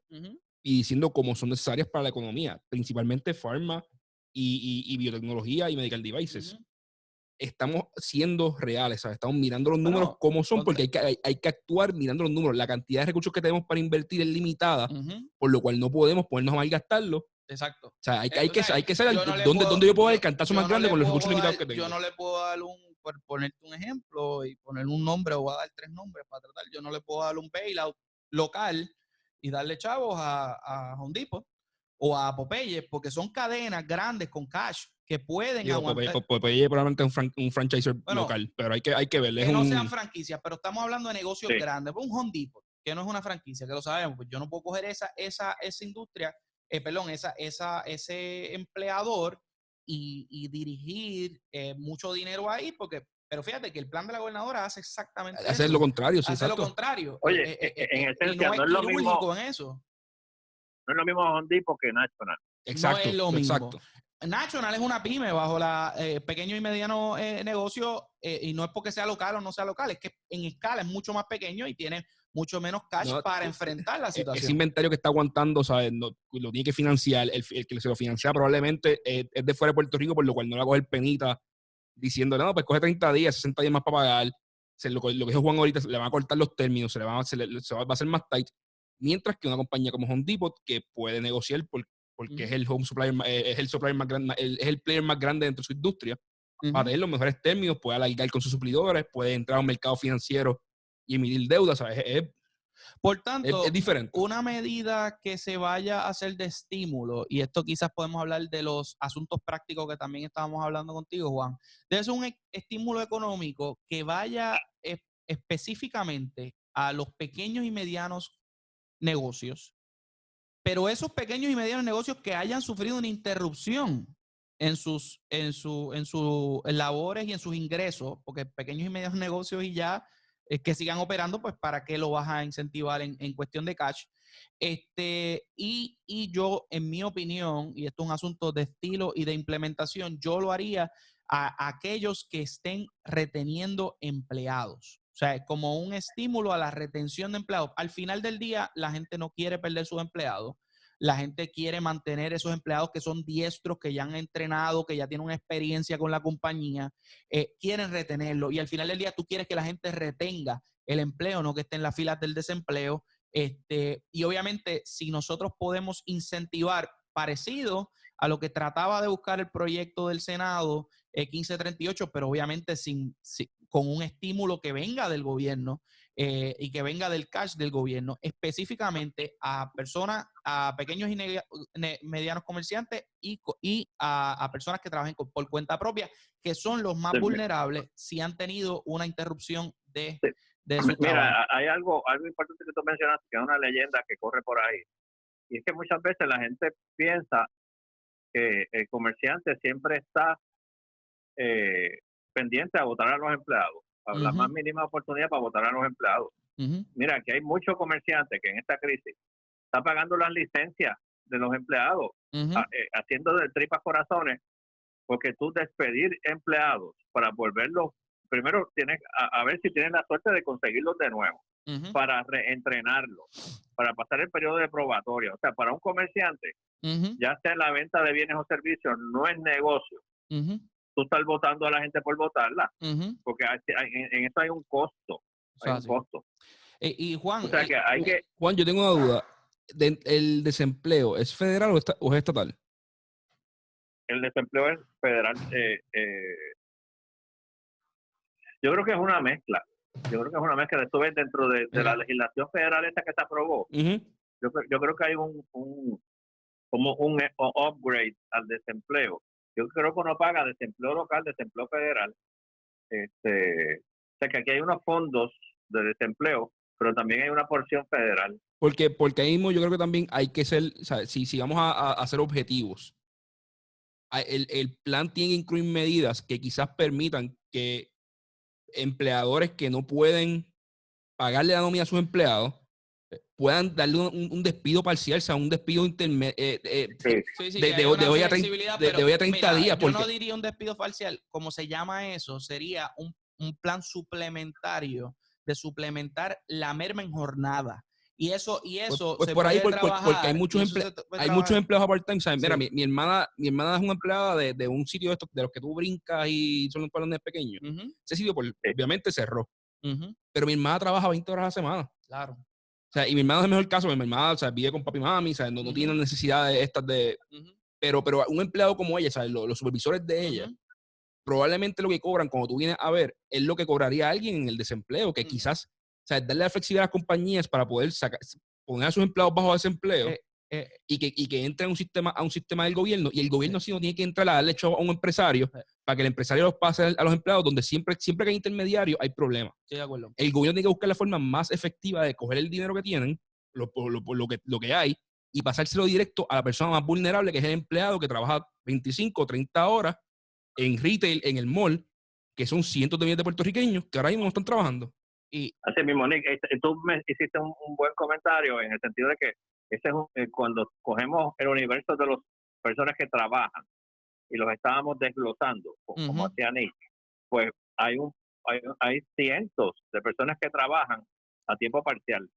y diciendo cómo son necesarias para la economía, principalmente pharma y biotecnología y medical devices. Estamos siendo reales, ¿sabes? Estamos mirando los números como son, porque hay que actuar mirando los números. La cantidad de recursos que tenemos para invertir es limitada, por lo cual no podemos ponernos a malgastarlo. Exacto. O sea, hay que saber dónde yo puedo dar el cantazo más grande con los recursos limitados que tengo. Yo no le puedo dar por ponerte un ejemplo y poner un nombre, o voy a dar 3 nombres para tratar. Yo no le puedo dar un bailout local y darle chavos a Home Depot o a Popeye, porque son cadenas grandes con cash que pueden aguantar. Popeye probablemente es un franchiser local, pero hay que verle. Que no sean franquicias, pero estamos hablando de negocios grandes. Un Home Depot, que no es una franquicia, que lo sabemos, pues yo no puedo coger esa industria, ese empleador y dirigir mucho dinero ahí, pero fíjate que el plan de la gobernadora hace exactamente eso. Hace lo contrario, sí, hace lo contrario. Oye, en esencia, no es lo mismo en eso. No es lo mismo Home Depot que National. Exacto, no es lo mismo. Exacto. National es una pyme bajo la pequeño y mediano negocio, y no es porque sea local o no sea local, es que en escala es mucho más pequeño y tiene mucho menos cash para enfrentar la situación. Ese inventario que está aguantando, ¿sabes? No, lo tiene que financiar. El que se lo financia probablemente es de fuera de Puerto Rico, por lo cual no le va a coger penita diciéndole, no, pues coge 30 días, 60 días más para pagar. Lo que dijo Juan ahorita, le van a cortar los términos, va a hacer más tight. Mientras que una compañía como Home Depot, que puede negociar porque es el home supplier, es el supplier más grande, es el player más grande dentro de su industria, para tener los mejores términos, puede alargar con sus suplidores, puede entrar a un mercado financiero y emitir deudas, ¿sabes? Por tanto, es diferente. Una medida que se vaya a hacer de estímulo, y esto quizás podemos hablar de los asuntos prácticos que también estábamos hablando contigo, Juan, debe ser un estímulo económico que vaya específicamente a los pequeños y medianos negocios, pero esos pequeños y medianos negocios que hayan sufrido una interrupción en sus labores y en sus ingresos, porque pequeños y medianos negocios y ya que sigan operando, pues ¿para qué lo vas a incentivar en cuestión de cash? Y yo, en mi opinión, y esto es un asunto de estilo y de implementación, yo lo haría a aquellos que estén reteniendo empleados. O sea, como un estímulo a la retención de empleados. Al final del día, la gente no quiere perder sus empleados. La gente quiere mantener esos empleados que son diestros, que ya han entrenado, que ya tienen una experiencia con la compañía. Quieren retenerlo. Y al final del día, tú quieres que la gente retenga el empleo, no que esté en las filas del desempleo. Y obviamente, si nosotros podemos incentivar parecido a lo que trataba de buscar el proyecto del Senado 1538, pero obviamente con un estímulo que venga del gobierno y que venga del cash del gobierno, específicamente a personas, a pequeños y medianos comerciantes y a personas que trabajen por cuenta propia, que son los más vulnerables si han tenido una interrupción de su trabajo. Mira, hay algo importante que tú mencionaste, que es una leyenda que corre por ahí. Y es que muchas veces la gente piensa que el comerciante siempre está pendiente a votar a los empleados. la más mínima oportunidad para votar a los empleados. Mira, aquí hay muchos comerciantes que en esta crisis están pagando las licencias de los empleados, haciendo de tripas corazones, porque tú despedir empleados para volverlos, primero tienes a ver si tienes la suerte de conseguirlos de nuevo, para reentrenarlos, para pasar el periodo de probatoria. O sea, para un comerciante, ya sea la venta de bienes o servicios, no es negocio. Tú estás votando a la gente por votarla, porque en eso hay un costo. Hay un costo. Y Juan, o sea que hay que... Juan, yo tengo una duda. ¿El desempleo es federal o es estatal? El desempleo es federal. Yo creo que es una mezcla. Esto es dentro de la legislación federal esta que se aprobó. Yo creo que hay como un upgrade al desempleo. Yo creo que uno paga desempleo local, desempleo federal. O sea que aquí hay unos fondos de desempleo, pero también hay una porción federal. Porque ahí mismo yo creo que también hay que ser, o sea, si vamos a hacer objetivos, el plan tiene que incluir medidas que quizás permitan que empleadores que no pueden pagarle la nómina a sus empleados puedan darle un despido parcial, o sea, un despido intermedio de hoy a 30 días. Yo no diría un despido parcial, como se llama eso, sería un plan suplementario de suplementar la merma en jornada. Y eso pues se por ahí, puede trabajar, porque hay muchos empleados a part-time, ¿sabes? Mira, mi hermana es una empleada de un sitio de los que tú brincas y son los palones pequeños. Ese sitio, obviamente, cerró. Pero mi hermana trabaja 20 horas a la semana. Claro. O sea, y mi hermana es el mejor caso, mi hermana, o sea, vive con papi y mami, o sea, no tiene necesidades estas de... Pero un empleado como ella, ¿sabes? Los supervisores de ella, probablemente lo que cobran cuando tú vienes a ver es lo que cobraría alguien en el desempleo, que quizás, o sea, darle la flexibilidad a las compañías para poder poner a sus empleados bajo desempleo y que entre a un sistema del gobierno, y el gobierno sí no tiene que entrar a darle hecho a un empresario para que el empresario los pase a los empleados, donde siempre que hay intermediarios hay problemas. Estoy de acuerdo. El gobierno tiene que buscar la forma más efectiva de coger el dinero que tienen, lo que hay, y pasárselo directo a la persona más vulnerable, que es el empleado que trabaja 25 o 30 horas en retail, en el mall, que son cientos de miles de puertorriqueños que ahora mismo no están trabajando. Y así mismo, Nick, tú me hiciste un buen comentario en el sentido de que ese es cuando cogemos el universo de las personas que trabajan y los estábamos desglosando, como hacía Nick, pues hay cientos de personas que trabajan a tiempo parcial.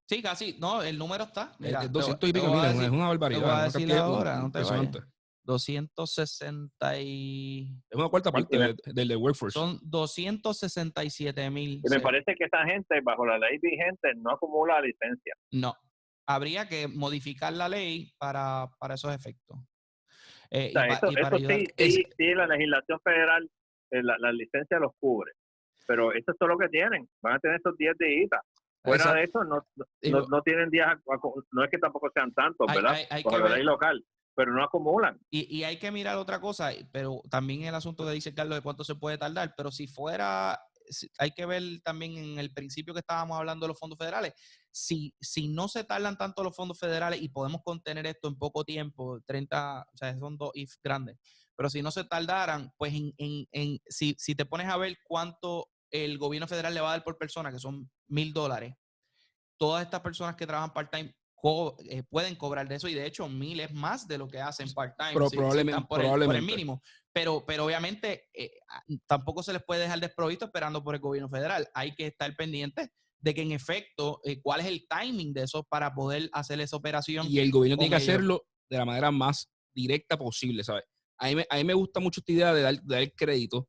Sí, casi. No, el número está. Mira, 200 y pico mil, es una barbaridad. Te voy a decir ahora, no te impresionante. vayas. 260 y... Es una cuarta parte del workforce. Son 267,000. Y me parece que esa gente, bajo la ley vigente, no acumula licencia. No. Habría que modificar la ley para esos efectos. Sí, la legislación federal, la licencia los cubre. Pero eso es todo lo que tienen. Van a tener esos 10 días. Fuera de eso, no tienen días, no es que tampoco sean tantos, ¿verdad? Bajo la ley local, pero no acumulan. Y hay que mirar otra cosa, pero también el asunto que dice Carlos de cuánto se puede tardar, pero hay que ver también en el principio que estábamos hablando de los fondos federales, si no se tardan tanto los fondos federales y podemos contener esto en poco tiempo, 30, o sea, son 2 if grandes, pero si no se tardaran, pues si te pones a ver cuánto el gobierno federal le va a dar por persona, que son $1,000, todas estas personas que trabajan part-time pueden cobrar de eso, y de hecho 1,000 es más de lo que hacen part-time, probablemente por el mínimo, pero obviamente tampoco se les puede dejar desprovisto esperando por el gobierno federal. Hay que estar pendientes de que en efecto cuál es el timing de eso para poder hacer esa operación, y el gobierno tiene que hacerlo de la manera más directa posible, ¿sabes? A mí me gusta mucho esta idea de dar crédito.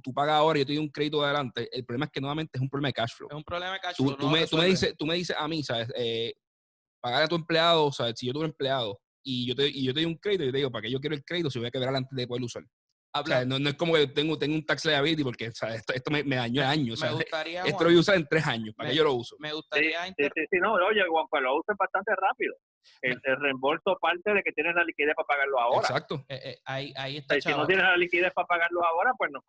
Tú pagas ahora y yo te doy un crédito de adelante. El problema es que nuevamente es un problema de cash flow. Es un problema de cash flow. Tú me dices a mí, ¿sabes? Pagar a tu empleado, ¿sabes? Si yo tuve un empleado y yo te doy un crédito, y yo te digo, ¿para qué yo quiero el crédito si voy a quebrar antes de poder usar? O sea, no es como que tengo un tax liability porque, ¿sabes? Esto me dañó el año. Me gustaría, esto lo voy a usar en 3 años. ¿Para qué yo lo uso? Me gustaría... No, oye, Juan, pues lo uses bastante rápido. El reembolso parte de que tienes la liquidez para pagarlo ahora. Exacto. Ahí está. Si no tienes la liquidez para pagarlo ahora, pues no.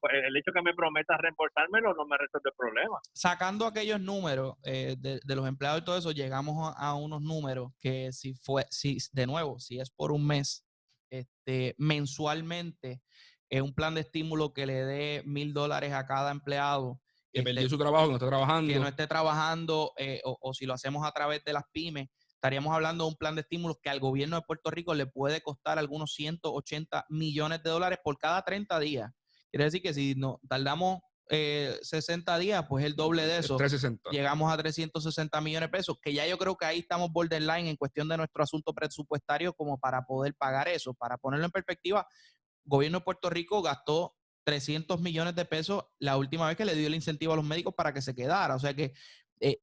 Pues el hecho que me prometas reembolsármelo no me resuelve el problema. Sacando aquellos números de los empleados y todo eso, llegamos a unos números que si es por un mes, mensualmente, un plan de estímulo que le dé $1,000 a cada empleado. Que perdió su trabajo, que no está trabajando. Que no esté trabajando, o si lo hacemos a través de las pymes, estaríamos hablando de un plan de estímulos que al gobierno de Puerto Rico le puede costar algunos $180 millones por cada 30 días. Quiere decir que si no tardamos 60 días, pues el doble de eso. 360. Llegamos a 360 millones de pesos, que ya yo creo que ahí estamos borderline en cuestión de nuestro asunto presupuestario como para poder pagar eso. Para ponerlo en perspectiva, el gobierno de Puerto Rico gastó 300 millones de pesos la última vez que le dio el incentivo a los médicos para que se quedara. O sea que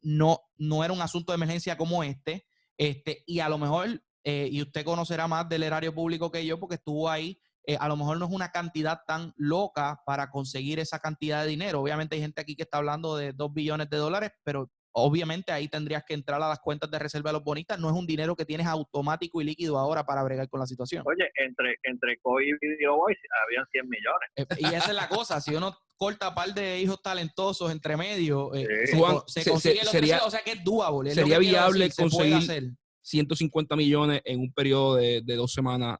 no era un asunto de emergencia como y a lo mejor, y usted conocerá más del erario público que yo porque estuvo ahí, a lo mejor no es una cantidad tan loca para conseguir esa cantidad de dinero. Obviamente hay gente aquí que está hablando de $2 billones, pero obviamente ahí tendrías que entrar a las cuentas de reserva de los bonistas. No es un dinero que tienes automático y líquido ahora para bregar con la situación. Oye, entre COI y Video Voice habían 100 millones. Y esa es la cosa. Si uno corta un par de hijos talentosos entre medio, se consigue los sería, o sea que es doable. Sería viable conseguir 150 millones en un periodo de 2 semanas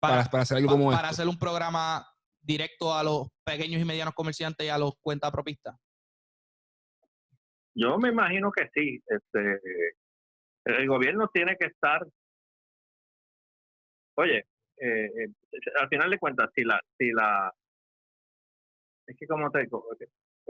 para hacer algo como esto. Para hacer un programa directo a los pequeños y medianos comerciantes y a los cuentapropistas. Yo me imagino que sí. El gobierno tiene que estar. Oye, al final de cuentas, es que como te digo,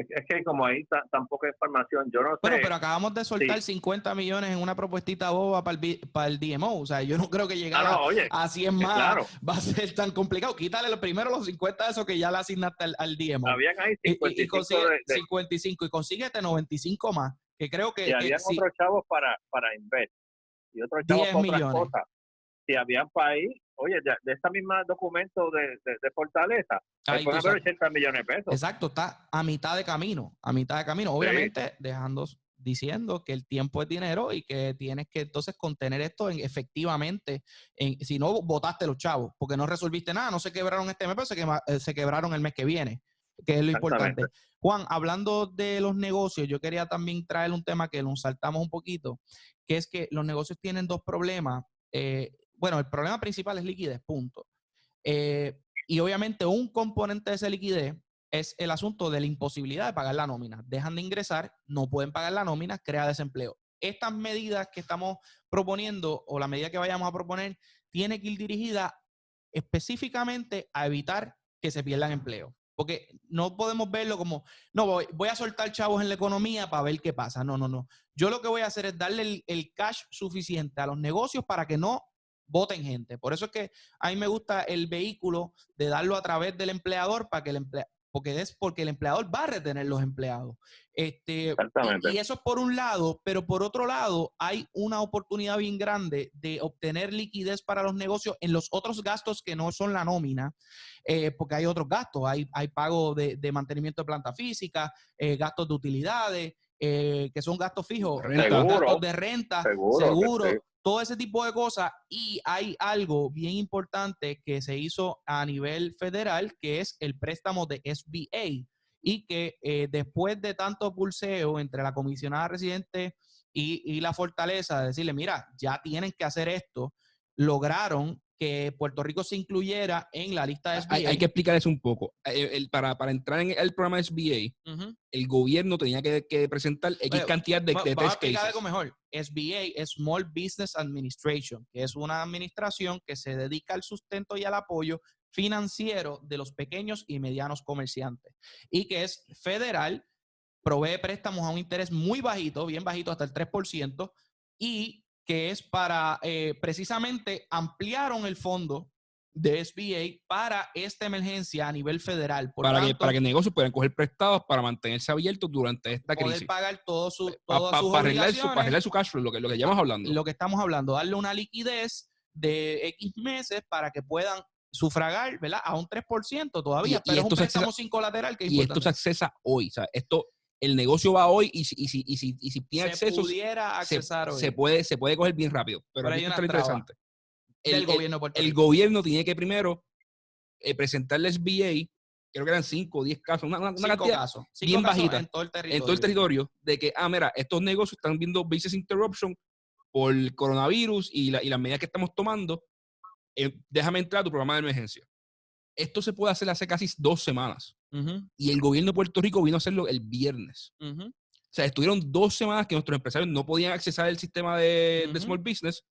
es que como ahí tan poca información, yo no sé. Bueno, pero acabamos de soltar 50 millones en una propuestita boba para el DMO. O sea, yo no creo que llegar a 100 más va a ser tan complicado. Quítale primero los 50 de esos que ya le asignaste al DMO. Habían ahí 55 55 y consíguete 95 más. Que creo que... Y habían otros chavos para Invest. Y otros chavos para otras cosas. Si habían país, oye, de esta misma documento de Fortaleza, pueden haber 80 millones de pesos. Exacto, está a mitad de camino. Obviamente, diciendo que el tiempo es dinero y que tienes que entonces contener esto efectivamente, si no votaste los chavos, porque no resolviste nada, no se quebraron este mes, pero se quebraron el mes que viene, que es lo importante. Juan, hablando de los negocios, yo quería también traer un tema que nos saltamos un poquito, que es que los negocios tienen dos problemas. Bueno, el problema principal es liquidez, punto. Y obviamente un componente de esa liquidez es el asunto de la imposibilidad de pagar la nómina. Dejan de ingresar, no pueden pagar la nómina, crea desempleo. Estas medidas que estamos proponiendo o la medida que vayamos a proponer tiene que ir dirigida específicamente a evitar que se pierdan empleos. Porque no podemos verlo como, no, voy a soltar chavos en la economía para ver qué pasa. No. Yo lo que voy a hacer es darle el cash suficiente a los negocios para que no voten gente. Por eso es que a mí me gusta el vehículo de darlo a través del empleador para que porque el empleador va a retener los empleados. Exactamente. Y eso es por un lado, pero por otro lado hay una oportunidad bien grande de obtener liquidez para los negocios en los otros gastos que no son la nómina, porque hay otros gastos, hay pago de mantenimiento de planta física, gastos de utilidades, que son gastos fijos, gastos de renta, seguro. Todo ese tipo de cosas. Y hay algo bien importante que se hizo a nivel federal, que es el préstamo de SBA. Y que después de tanto pulseo entre la comisionada residente y la Fortaleza, de decirle, mira, ya tienen que hacer esto, lograron que Puerto Rico se incluyera en la lista de SBA. Hay que explicar eso un poco. Para entrar en el programa de SBA, el gobierno tenía que presentar X cantidad de test cases. Explicar algo mejor. SBA es Small Business Administration, que es una administración que se dedica al sustento y al apoyo financiero de los pequeños y medianos comerciantes y que es federal, provee préstamos a un interés muy bajito, bien bajito, hasta el 3%, y que es para, precisamente, ampliaron el fondo de SBA para esta emergencia a nivel federal. Para que negocios puedan coger prestados para mantenerse abiertos durante esta crisis. Poder pagar todas sus obligaciones. Para arreglar su cash flow, lo que estamos hablando. Lo que estamos hablando, darle una liquidez de X meses para que puedan sufragar, ¿verdad? A un 3% todavía, pero es un préstamo sin colateral. Que es y esto se accesa hoy, o sea, el negocio va hoy y si tiene acceso, pudiera accesar hoy. Se puede coger bien rápido. Pero hay esto está interesante. El gobierno tiene que primero presentarle SBA, creo que eran 5 o 10 casos, una cantidad bien bajita en todo el territorio, de que, mira, estos negocios están viendo business interruption por el coronavirus y las medidas que estamos tomando, déjame entrar a tu programa de emergencia. esto se puede hacer hace casi 2 semanas. Uh-huh. Y el gobierno de Puerto Rico vino a hacerlo el viernes. Uh-huh. O sea, estuvieron 2 semanas que nuestros empresarios no podían accesar al sistema de Small Business.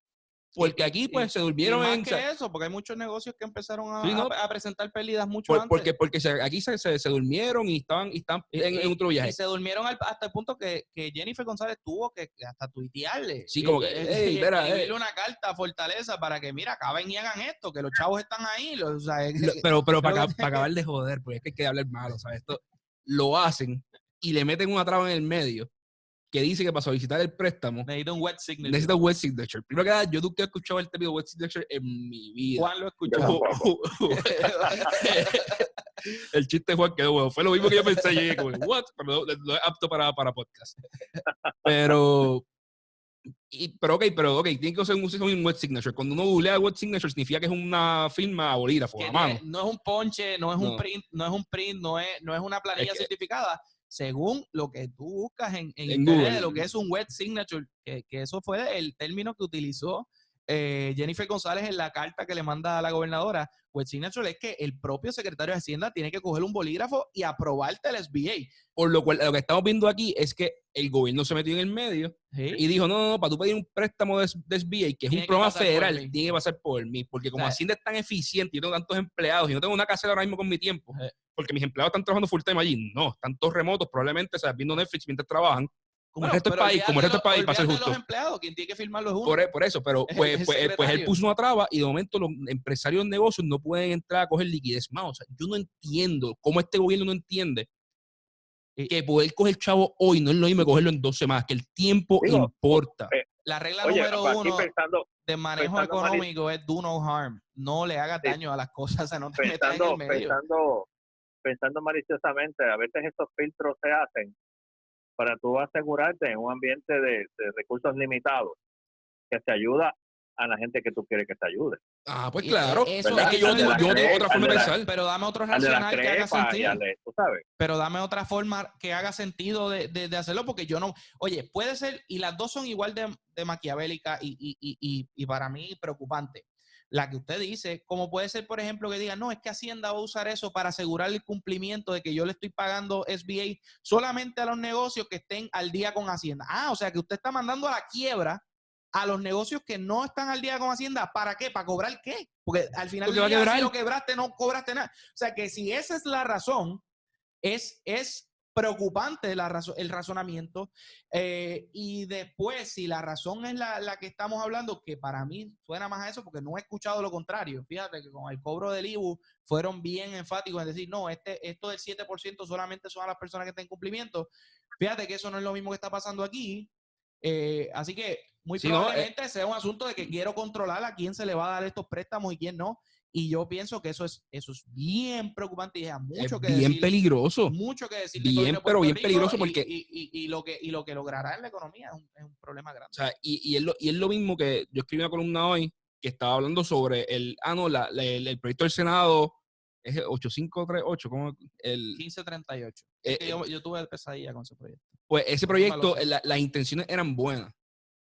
Porque aquí, pues, se durmieron más que eso, porque hay muchos negocios que empezaron a presentar pérdidas mucho antes. Porque aquí se durmieron y están en otro viaje. Y se durmieron hasta el punto que Jennifer González tuvo que hasta tuitearle. Sí, como que, escribirle una carta a Fortaleza para que, mira, acaben y hagan esto, que los chavos están ahí. Pero para acabar de joder, porque es que hay que hablar malo, ¿sabes? Esto lo hacen y le meten una traba en el medio que dice que para solicitar el préstamo necesita un wet signature. Necesita un wet signature. Primero que nada, yo nunca he escuchado el término wet signature en mi vida. Juan lo escuchó. El chiste de Juan quedó bueno. Fue lo mismo que yo pensé. Llegué como, what? Pero no es apto para podcast. Pero ok, tiene que ser un wet signature. Cuando uno googlea wet signature, significa que es una firma a bolígrafo, a mano. No es un ponche, no es un print, no es una planilla certificada. Según lo que tú buscas en internet, Google, lo que es un wet signature, que eso fue el término que utilizó Jennifer González en la carta que le manda a la gobernadora. Wet signature es que el propio secretario de Hacienda tiene que coger un bolígrafo y aprobarte el SBA. Por lo cual, lo que estamos viendo aquí es que el gobierno se metió en el medio y dijo, no, para tú pedir un préstamo de SBA, que es un programa federal, tiene que pasar por mí, porque como Hacienda es tan eficiente, yo tengo tantos empleados y no tengo una casera ahora mismo con mi tiempo, porque mis empleados están trabajando full time allí, no, están todos remotos, probablemente, o sea, viendo Netflix mientras trabajan, como el resto del país, para ser justo. Los empleados, quien tiene que firmarlo es uno. Por eso, pero pues él puso una traba y de momento los empresarios de negocios no pueden entrar a coger liquidez más. O sea, yo no entiendo cómo este gobierno no entiende que poder coger chavo hoy no es lo mismo que cogerlo en 2 semanas, que el tiempo importa. La regla número 1 de manejo económico es do no harm. No le hagas daño a las cosas, o sea, no te metas en el medio. Pensando maliciosamente, a veces estos filtros se hacen para tú asegurarte en un ambiente de recursos limitados que te ayuda a la gente que tú quieres que te ayude. Ah, pues claro. Es que yo no tengo otra forma de pensar. Pero dame otro racional que haga sentido. Pero dame otra forma que haga sentido de hacerlo, porque yo no... Oye, puede ser, y las dos son igual de maquiavélicas y para mí preocupante. La que usted dice, como puede ser, por ejemplo, que diga, no, es que Hacienda va a usar eso para asegurar el cumplimiento de que yo le estoy pagando SBA solamente a los negocios que estén al día con Hacienda. Ah, o sea, que usted está mandando a la quiebra a los negocios que no están al día con Hacienda. ¿Para qué? ¿Para cobrar qué? Porque al final del día, si lo quebraste, no cobraste nada. O sea, que si esa es la razón, es preocupante el razonamiento. Y después, si la razón es la que estamos hablando, que para mí suena más a eso, porque no he escuchado lo contrario. Fíjate que con el cobro del IBU fueron bien enfáticos en decir, no, esto del 7% solamente son a las personas que estén en cumplimiento. Fíjate que eso no es lo mismo que está pasando aquí. Así que muy probablemente sea un asunto de que quiero controlar a quién se le va a dar estos préstamos y quién no. Y yo pienso que eso es bien preocupante y es mucho que decir. Bien peligroso. Mucho que decir. Bien, pero bien peligroso porque... Y lo que logrará en la economía es un problema grande. O sea, y es lo mismo que yo escribí una columna hoy que estaba hablando sobre el proyecto del Senado, es el 8538, ¿cómo? El 1538. Yo tuve pesadilla con ese proyecto. Pues ese proyecto, las intenciones eran buenas.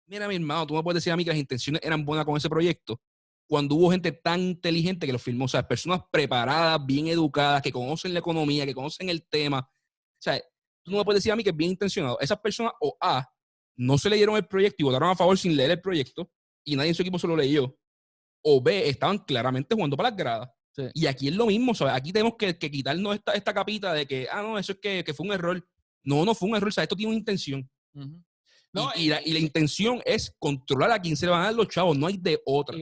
Mira, mi hermano, tú me puedes decir a mí que las intenciones eran buenas con ese proyecto cuando hubo gente tan inteligente que lo firmó. O sea, personas preparadas, bien educadas, que conocen la economía, que conocen el tema. O sea, tú no me puedes decir a mí que es bien intencionado. Esas personas, o A, no se leyeron el proyecto y votaron a favor sin leer el proyecto y nadie en su equipo se lo leyó. O B, estaban claramente jugando para las gradas. Sí. Y aquí es lo mismo, ¿sabes? Aquí tenemos que quitarnos esta capita de que, no, eso es que fue un error. No fue un error, o sea, esto tiene una intención. Uh-huh. No, y la intención es controlar a quién se le van a dar los chavos, no hay de otra.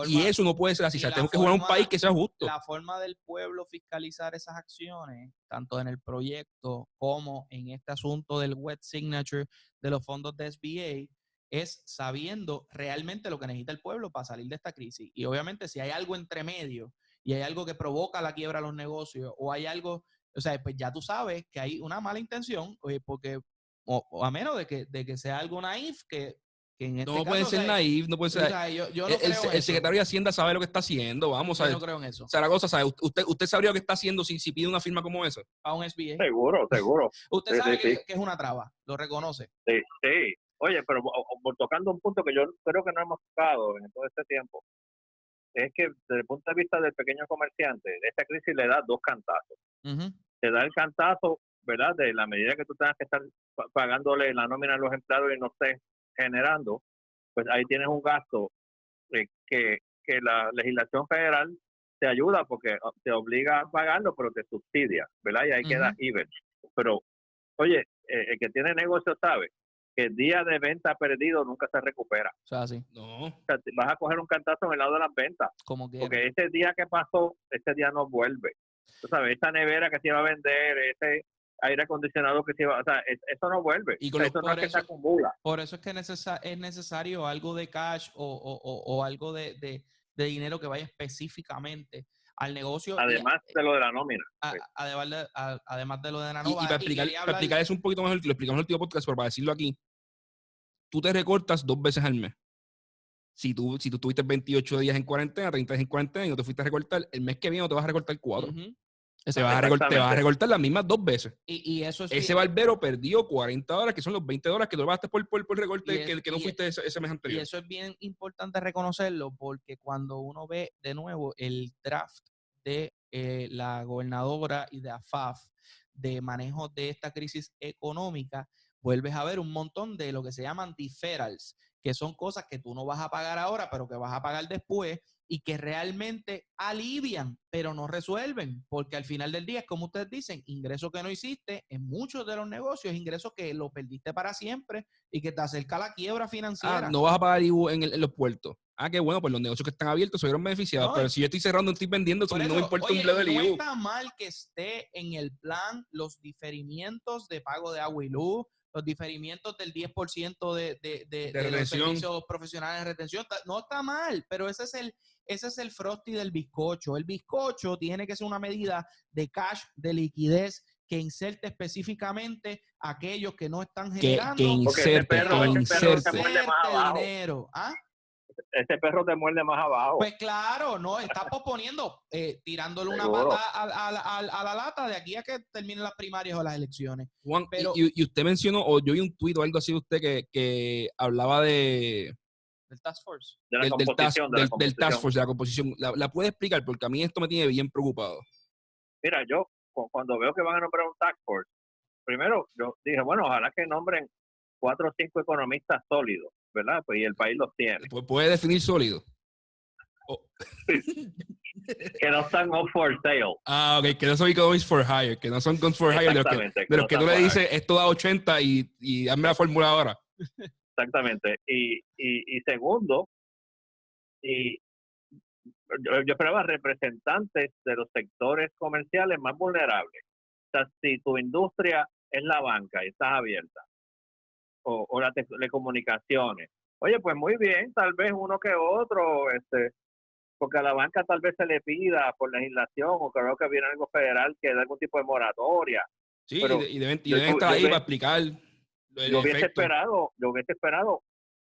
Y eso no puede ser así, o sea, tenemos que jugar a un país que sea justo. La forma del pueblo fiscalizar esas acciones, tanto en el proyecto como en este asunto del wet signature de los fondos de SBA, es sabiendo realmente lo que necesita el pueblo para salir de esta crisis. Y obviamente si hay algo entre medio y hay algo que provoca la quiebra de los negocios o hay algo, o sea, pues ya tú sabes que hay una mala intención, porque... O a menos de que sea algo naif, que en este no caso... Puede ser naif, no puede ser... O sea, yo no el secretario de Hacienda sabe lo que está haciendo, vamos a ver. Yo no creo en eso. Zaragoza, ¿sabe? ¿Usted sabría lo que está haciendo si pide una firma como esa? A un SBA. Seguro. Usted sabe que es una traba, lo reconoce. Sí. Oye, pero tocando un punto que yo creo que no hemos tocado en todo este tiempo, es que desde el punto de vista del pequeño comerciante, esta crisis le da dos cantazos. Te da el cantazo, ¿verdad? De la medida que tú tengas que estar pagándole la nómina a los empleados y no estés generando, pues ahí tienes un gasto que la legislación federal te ayuda porque te obliga a pagarlo, pero te subsidia, ¿verdad? Y ahí queda even. Pero, oye, el que tiene negocio sabe que el día de venta perdido nunca se recupera. O sea, sí. No. O sea, vas a coger un cantazo en el lado de las ventas. Como que porque ese día que pasó, ese día no vuelve. Tú sabes, esa nevera que se iba a vender, ese aire acondicionado que se iba, o sea, eso no vuelve. Y con eso no es que se acumula. Por eso es que es necesario algo de cash o algo de dinero que vaya específicamente al negocio. Además de lo de la nómina. Además de lo de la nómina. Y para explicar eso un poquito mejor, lo explicamos en el último podcast, pero para decirlo aquí, tú te recortas 2 veces al mes. Si tú tuviste 28 días en cuarentena, 30 días en cuarentena y no te fuiste a recortar, el mes que viene no te vas a recortar 4. Te vas a recortar las mismas 2 veces. Y eso es ese barbero perdió 40 horas, que son los 20 horas que tú pagaste por recorte que no fuiste ese mes anterior. Y eso es bien importante reconocerlo, porque cuando uno ve de nuevo el draft de la gobernadora y de AFAF de manejo de esta crisis económica, vuelves a ver un montón de lo que se llaman deferrals, que son cosas que tú no vas a pagar ahora, pero que vas a pagar después, y que realmente alivian, pero no resuelven, porque al final del día es como ustedes dicen, ingresos que no hiciste en muchos de los negocios, ingresos que lo perdiste para siempre y que te acerca a la quiebra financiera. No vas a pagar IVU en los puertos. Qué bueno, pues los negocios que están abiertos se vieron beneficiados, pero si yo estoy cerrando, estoy vendiendo, no me importa un bledo del IVU. No está mal que esté en el plan los diferimientos de pago de agua y luz, los diferimientos del 10% de los servicios profesionales de retención. No está mal, pero ese es el frosty del bizcocho. El bizcocho tiene que ser una medida de cash, de liquidez, que inserte específicamente a aquellos que no están generando. Que inserte dinero. Ese perro te muerde más abajo. Pues claro, no, está posponiendo, tirándole una pata a la lata de aquí a que terminen las primarias o las elecciones. Juan, pero, y usted mencionó, o yo vi un tuit o algo así de usted que hablaba del Task Force. Del Task Force, de la composición. ¿La puede explicar? Porque a mí esto me tiene bien preocupado. Mira, yo cuando veo que van a nombrar un Task Force, primero yo dije, bueno, ojalá que nombren 4 o 5 economistas sólidos, ¿verdad? Pues y el país los tiene. Pues puede definir sólido. Que no están up for sale. Ok, que no son economists for hire, que no son guns for hire, de los que tú le dices, esto da 80 y dame la fórmula ahora. Exactamente. Y segundo, yo esperaba representantes de los sectores comerciales más vulnerables. O sea, si tu industria es la banca y estás abierta, o las telecomunicaciones, oye, pues muy bien, tal vez uno que otro, porque a la banca tal vez se le pida por legislación, o creo que viene algo federal que da algún tipo de moratoria. Sí, pero y deben estar ahí para explicar. Yo hubiese esperado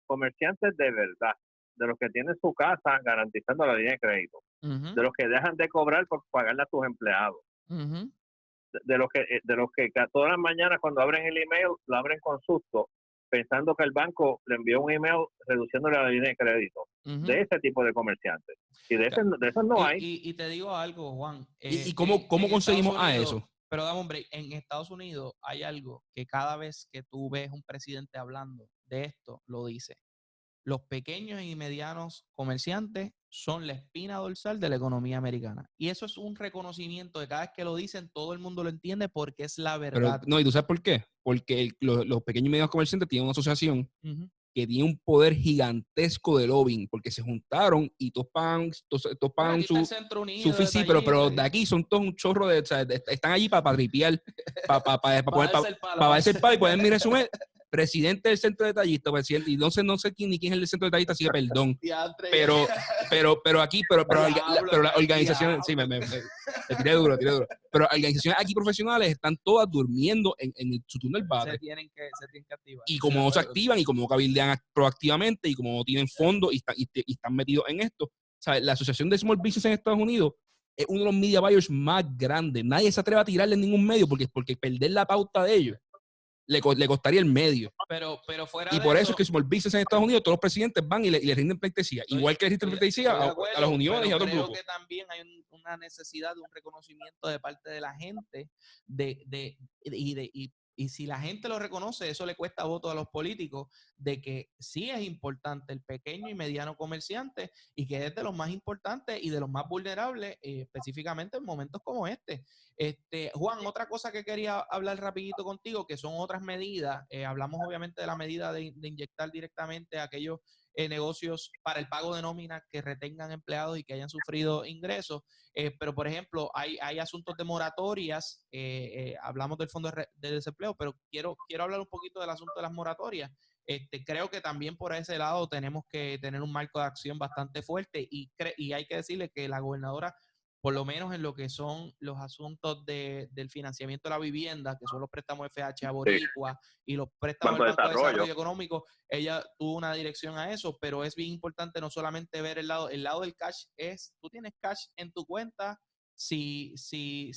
comerciantes de verdad, de los que tienen su casa garantizando la línea de crédito, de los que dejan de cobrar por pagarle a sus empleados, de los que todas las mañanas cuando abren el email lo abren con susto, pensando que el banco le envió un email reduciéndole la línea de crédito. De ese tipo de comerciantes. Y de esos no hay. Y te digo algo, Juan. ¿Y cómo conseguimos a eso? Pero dame, hombre, en Estados Unidos hay algo que cada vez que tú ves un presidente hablando de esto, lo dice. Los pequeños y medianos comerciantes son la espina dorsal de la economía americana. Y eso es un reconocimiento de cada vez que lo dicen, todo el mundo lo entiende porque es la verdad. Pero, no, ¿y tú sabes por qué? Porque los pequeños y medianos comerciantes tienen una asociación que tiene un poder gigantesco de lobbying, porque se juntaron y todos pagan su físico, pero de aquí son todos un chorro de, o sea, están allí para tripear, para verse el palo y poder mi resumen. Presidente del centro de detallistas, presidente, y no sé quién es el centro de detallistas, así que perdón. Pero aquí, pero las organizaciones, sí, me tiré duro. Pero las organizaciones aquí profesionales están todas durmiendo en su turno del bate. Se tienen que activar. Y como no se activan, y como no cabildean proactivamente, y como no tienen fondos, y están metidos en esto. ¿Sabes? La Asociación de Small Business en Estados Unidos es uno de los media buyers más grandes. Nadie se atreve a tirarle en ningún medio porque perder la pauta de ellos le costaría el medio. Pero fuera y de por eso eso, es que Small Business en Estados Unidos, todos los presidentes van y le rinden pleitesía. Igual que le rinden pleitesía a las uniones y a otros grupos. Creo que también hay una necesidad de un reconocimiento de parte de la gente y si la gente lo reconoce, eso le cuesta voto a los políticos, de que sí es importante el pequeño y mediano comerciante y que es de los más importantes y de los más vulnerables, específicamente en momentos como este. Juan, otra cosa que quería hablar rapidito contigo, que son otras medidas. Hablamos obviamente de la medida de inyectar directamente a aquellos negocios para el pago de nóminas que retengan empleados y que hayan sufrido ingresos. Pero, por ejemplo, hay asuntos de moratorias. Hablamos del Fondo de Desempleo, pero quiero hablar un poquito del asunto de las moratorias. Creo que también por ese lado tenemos que tener un marco de acción bastante fuerte y hay que decirle que la gobernadora, por lo menos en lo que son los asuntos del financiamiento de la vivienda, que son los préstamos FHA Boricua y los préstamos del Banco de Desarrollo Económico, ella tuvo una dirección a eso, pero es bien importante no solamente ver el lado del cash, tú tienes cash en tu cuenta, si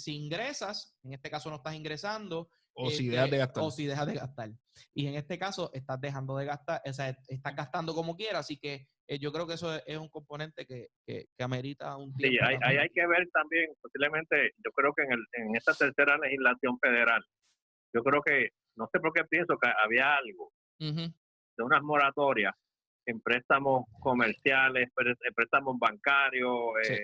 ingresas, en este caso no estás ingresando, o si dejas de gastar. O si dejas de gastar. Y en este caso estás dejando de gastar, o sea, estás gastando como quieras, así que yo creo que eso es un componente que amerita un tiempo. Sí, hay que ver también, posiblemente, yo creo que en esta tercera legislación federal, yo creo que, no sé por qué pienso que había algo de unas moratorias en préstamos comerciales, préstamos bancarios, sí.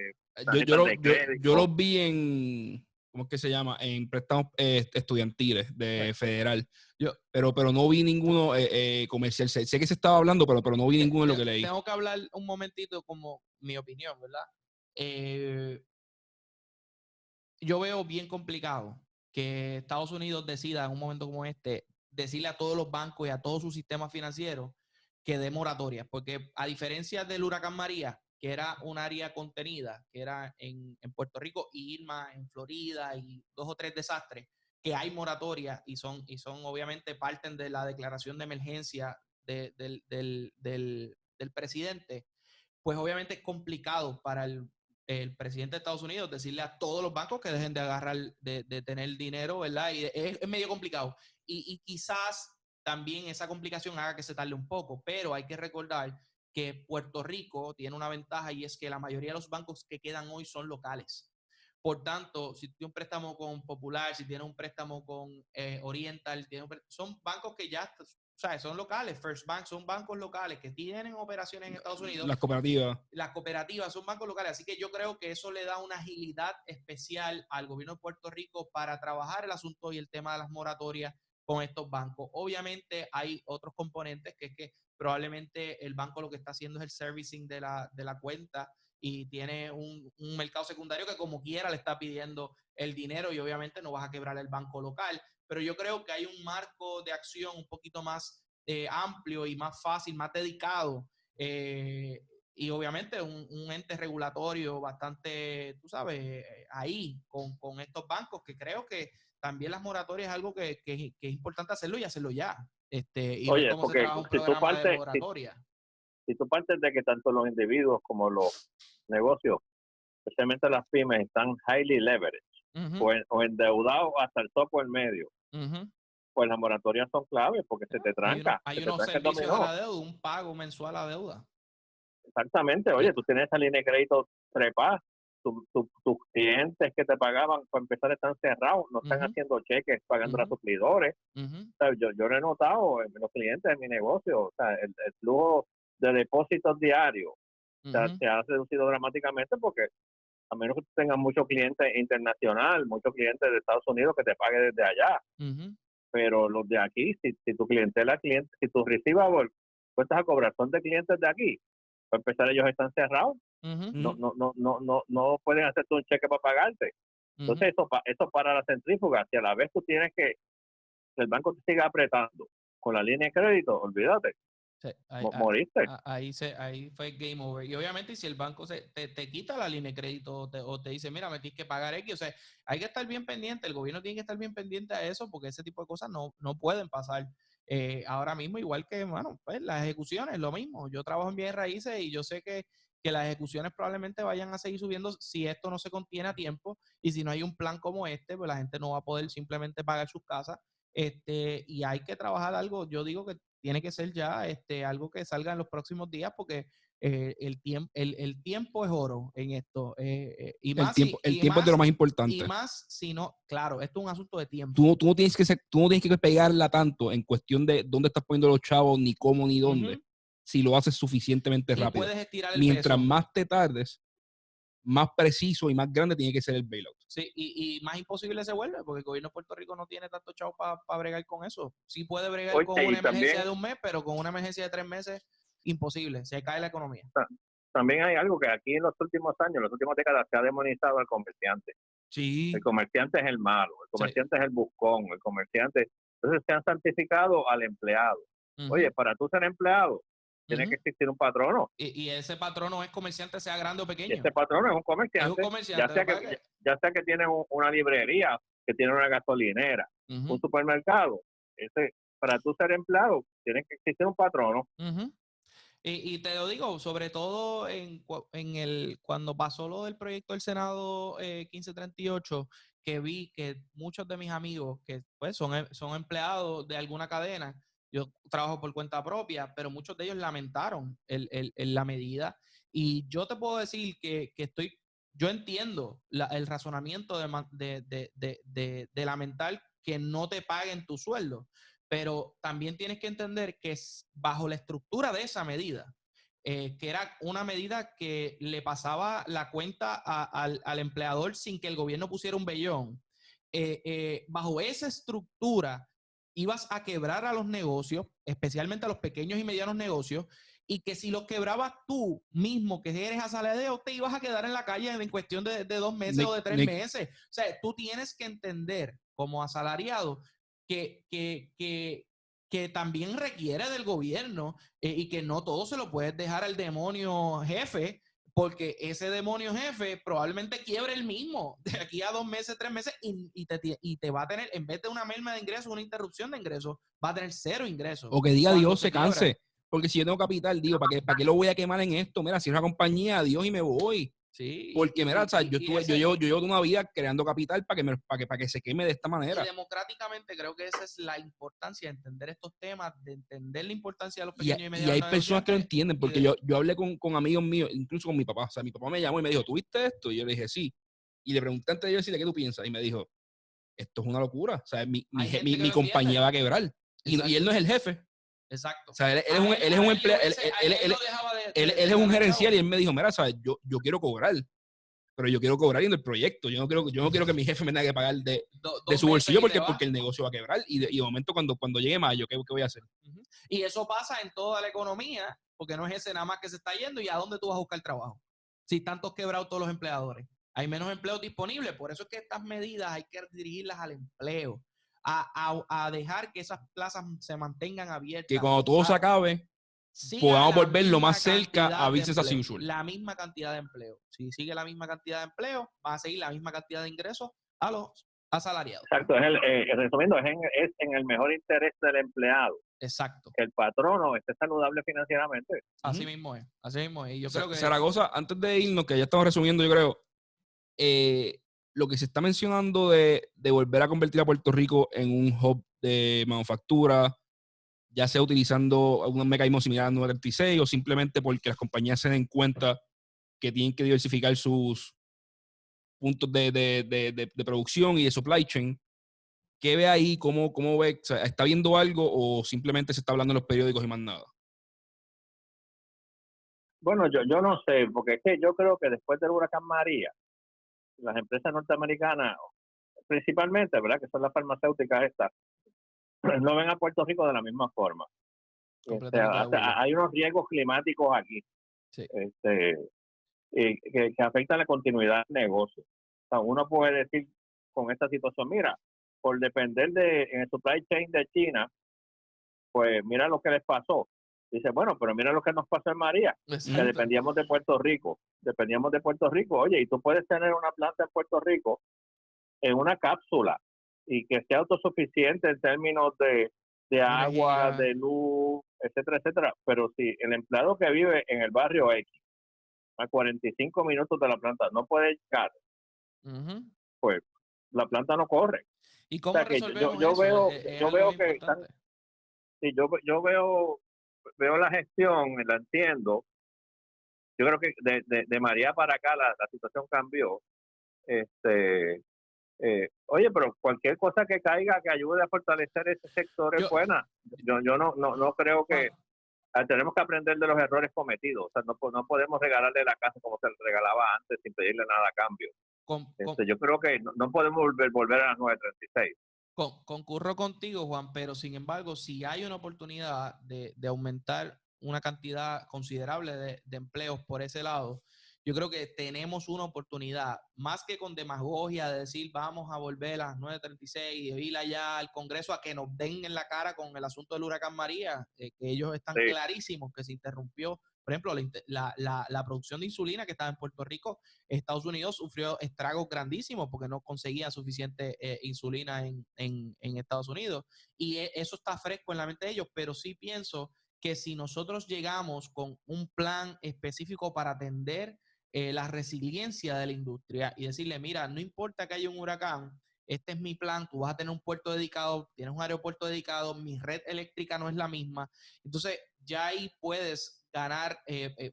Yo los vi en, ¿cómo es que se llama? En préstamos estudiantiles de federal. Pero no vi ninguno comercial. Sé que se estaba hablando, pero no vi ninguno en lo que leí. Tengo que hablar un momentito como mi opinión, ¿verdad? Yo veo bien complicado que Estados Unidos decida en un momento como este, decirle a todos los bancos y a todo su sistema financiero que dé moratoria, porque a diferencia del huracán María, que era un área contenida, que era en Puerto Rico, y Irma en Florida y 2 o 3 desastres, que hay moratoria y son obviamente parten de la declaración de emergencia del presidente, pues obviamente es complicado para el presidente de Estados Unidos decirle a todos los bancos que dejen de agarrar, de tener dinero, ¿verdad? Y es medio complicado. Y quizás también esa complicación haga que se tarde un poco, pero hay que recordar que Puerto Rico tiene una ventaja y es que la mayoría de los bancos que quedan hoy son locales. Por tanto, si tienes un préstamo con Popular, si tienes un préstamo con Oriental, son bancos que ya, o sea, son locales. First Bank son bancos locales que tienen operaciones en Estados Unidos. Las cooperativas. Las cooperativas son bancos locales. Así que yo creo que eso le da una agilidad especial al gobierno de Puerto Rico para trabajar el asunto y el tema de las moratorias con estos bancos. Obviamente hay otros componentes que es que probablemente el banco lo que está haciendo es el servicing de la cuenta y tiene un mercado secundario que como quiera le está pidiendo el dinero y obviamente no vas a quebrar el banco local. Pero yo creo que hay un marco de acción un poquito más amplio y más fácil, más dedicado. Y obviamente un ente regulatorio bastante, tú sabes, ahí con estos bancos, que creo que también las moratorias es algo que es importante hacerlo y hacerlo ya. Y oye, ver cómo se trabaja un programa de moratoria. Si tú partes de que tanto los individuos como los negocios, especialmente las pymes, están highly leveraged o endeudados hasta el topo en medio, pues las moratorias son claves porque se te tranca. Hay unos servicios a la deuda, un pago mensual a deuda. Exactamente. Oye, tú tienes esa línea de crédito trepada, tus clientes que te pagaban para empezar están cerrados, no están haciendo cheques, pagando a suplidores. O sea, yo lo he notado en los clientes de mi negocio, o sea, el flujo de depósitos diarios se ha reducido dramáticamente porque a menos que tú tengas muchos clientes internacional, muchos clientes de Estados Unidos que te pague desde allá. Pero los de aquí, si tu clientela, si tu receivable cuentas a cobrar son de clientes de aquí, para empezar ellos están cerrados. No pueden hacerte un cheque para pagarte. Entonces eso para la centrífuga, si a la vez tú tienes que el banco te siga apretando con la línea de crédito, olvídate. Sí, moriste. Ahí fue game over. Y obviamente si el banco te quita la línea de crédito o te dice, mira, me tienes que pagar X, o sea, hay que estar bien pendiente, el gobierno tiene que estar bien pendiente a eso porque ese tipo de cosas no pueden pasar ahora mismo, igual que, bueno, pues las ejecuciones, lo mismo. Yo trabajo en bienes raíces y yo sé que las ejecuciones probablemente vayan a seguir subiendo si esto no se contiene a tiempo y si no hay un plan como este, pues la gente no va a poder simplemente pagar sus casas Y hay que trabajar algo, yo digo que tiene que ser ya algo que salga en los próximos días porque el tiempo es oro en esto. Y más el tiempo es de lo más importante. Y más si no, claro, esto es un asunto de tiempo. Tú no tienes que pegarla tanto en cuestión de dónde estás poniendo los chavos, ni cómo, ni dónde, si lo haces suficientemente rápido. Puedes estirar el Mientras peso. más te tardes, más preciso y más grande tiene que ser el bailout. Sí, y más imposible se vuelve, porque el gobierno de Puerto Rico no tiene tanto chavo para bregar con eso. Sí puede bregar con una emergencia de un mes, pero con una emergencia de 3 meses, imposible. Se cae la economía. También hay algo que aquí en los últimos años, en las últimas décadas, se ha demonizado al comerciante. Sí. El comerciante es el malo, el comerciante es el buscón, el comerciante. Entonces se han santificado al empleado. Oye, para tú ser empleado, tiene que existir un patrono. Y ese patrono es comerciante, sea grande o pequeño. Y ese patrono es un comerciante, ya sea que tiene una librería, que tiene una gasolinera, un supermercado. Para tú ser empleado, tiene que existir un patrono. Y te lo digo, sobre todo cuando pasó lo del proyecto del Senado 1538, que vi que muchos de mis amigos que pues son empleados de alguna cadena, yo trabajo por cuenta propia, pero muchos de ellos lamentaron la medida. Y yo te puedo decir que yo entiendo el razonamiento de lamentar que no te paguen tu sueldo. Pero también tienes que entender que bajo la estructura de esa medida, que era una medida que le pasaba la cuenta al empleador sin que el gobierno pusiera un vellón, bajo esa estructura ibas a quebrar a los negocios, especialmente a los pequeños y medianos negocios, y que si los quebrabas tú mismo, que eres asalariado, te ibas a quedar en la calle en cuestión de 2 meses o de 3 meses. O sea, tú tienes que entender como asalariado que también requiere del gobierno y que no todo se lo puedes dejar al demonio jefe, porque ese demonio jefe probablemente quiebre el mismo de aquí a 2 meses, 3 meses y te va a tener, en vez de una merma de ingresos, una interrupción de ingresos, va a tener 0 ingresos. O que diga Dios se canse, porque si yo tengo capital, digo, ¿para qué lo voy a quemar en esto? Mira, si es una compañía, adiós y me voy. Sí, porque mira, yo llevo una vida creando capital para que se queme de esta manera. Y democráticamente creo que esa es la importancia de entender estos temas, de entender la importancia de los pequeños y medianos. Y hay personas que lo entienden, porque yo hablé con amigos míos, incluso con mi papá. O sea, mi papá me llamó y me dijo, ¿tú viste esto? Y yo le dije, sí. Y le pregunté antes de yo decirle, ¿qué tú piensas? Y me dijo, esto es una locura. O sea, mi compañía va a quebrar. Y él no es el jefe. Exacto. O sea, él es un empleado. Él es un gerencial y él me dijo, mira, ¿sabes? Yo quiero cobrar, pero yo quiero cobrar en el proyecto. Yo no quiero que mi jefe me tenga que pagar de su bolsillo porque el negocio va a quebrar. Y de momento, cuando llegue mayo, ¿qué voy a hacer? Y eso pasa en toda la economía, porque no es ese nada más que se está yendo. ¿Y a dónde tú vas a buscar trabajo? Si tantos quebrados todos los empleadores. Hay menos empleos disponibles. Por eso es que estas medidas hay que dirigirlas al empleo. A dejar que esas plazas se mantengan abiertas. Que cuando todo se acabe, podamos volver lo más cerca a business as usual. La misma cantidad de empleo. Si sigue la misma cantidad de empleo, va a seguir la misma cantidad de ingresos a los asalariados. Exacto, resumiendo, es en el mejor interés del empleado. Exacto. Que el patrono esté saludable financieramente. Así mismo es, así mismo es. Y yo creo que Zaragoza, antes de irnos, que ya estamos resumiendo, yo creo, lo que se está mencionando de volver a convertir a Puerto Rico en un hub de manufactura, ya sea utilizando algún mecanismo similar al 936 o simplemente porque las compañías se den cuenta que tienen que diversificar sus puntos de producción y de supply chain. ¿Qué ve ahí? ¿Cómo ve? O sea, ¿está viendo algo o simplemente se está hablando en los periódicos y más nada? Bueno, yo no sé, porque es que yo creo que después del huracán María, las empresas norteamericanas, principalmente, ¿verdad?, que son las farmacéuticas estas, no ven a Puerto Rico de la misma forma. Hay unos riesgos climáticos aquí que afectan la continuidad del negocio. O sea, uno puede decir con esta situación, mira, por depender en el supply chain de China, pues mira lo que les pasó. Dice, bueno, pero mira lo que nos pasó en María, que dependíamos de Puerto Rico. Oye, y tú puedes tener una planta en Puerto Rico en una cápsula y que sea autosuficiente en términos de agua, de luz, etcétera, etcétera. Pero si el empleado que vive en el barrio X, a 45 minutos de la planta, no puede llegar, pues la planta no corre. ¿Y cómo o sea, resolvemos yo eso? veo, Es yo algo veo bien que importante. sí, yo veo la gestión, la entiendo. Yo creo que de María para acá la situación cambió. Oye, pero cualquier cosa que caiga que ayude a fortalecer ese sector es buena. Yo no creo que tenemos que aprender de los errores cometidos. O sea, no podemos regalarle la casa como se le regalaba antes sin pedirle nada a cambio. Yo creo que no podemos volver a las 936. Concurro contigo, Juan, pero sin embargo, si hay una oportunidad de aumentar una cantidad considerable de empleos por ese lado, yo creo que tenemos una oportunidad, más que con demagogia de decir vamos a volver a las 9:36 y ir allá al Congreso a que nos den en la cara con el asunto del huracán María, que ellos están clarísimos que se interrumpió. Por ejemplo, la producción de insulina que estaba en Puerto Rico, Estados Unidos sufrió estragos grandísimos porque no conseguía suficiente insulina en Estados Unidos. Y eso está fresco en la mente de ellos, pero sí pienso que si nosotros llegamos con un plan específico para atender la resiliencia de la industria y decirle, mira, no importa que haya un huracán, este es mi plan, tú vas a tener un puerto dedicado, tienes un aeropuerto dedicado, mi red eléctrica no es la misma. Entonces, ya ahí puedes ganar,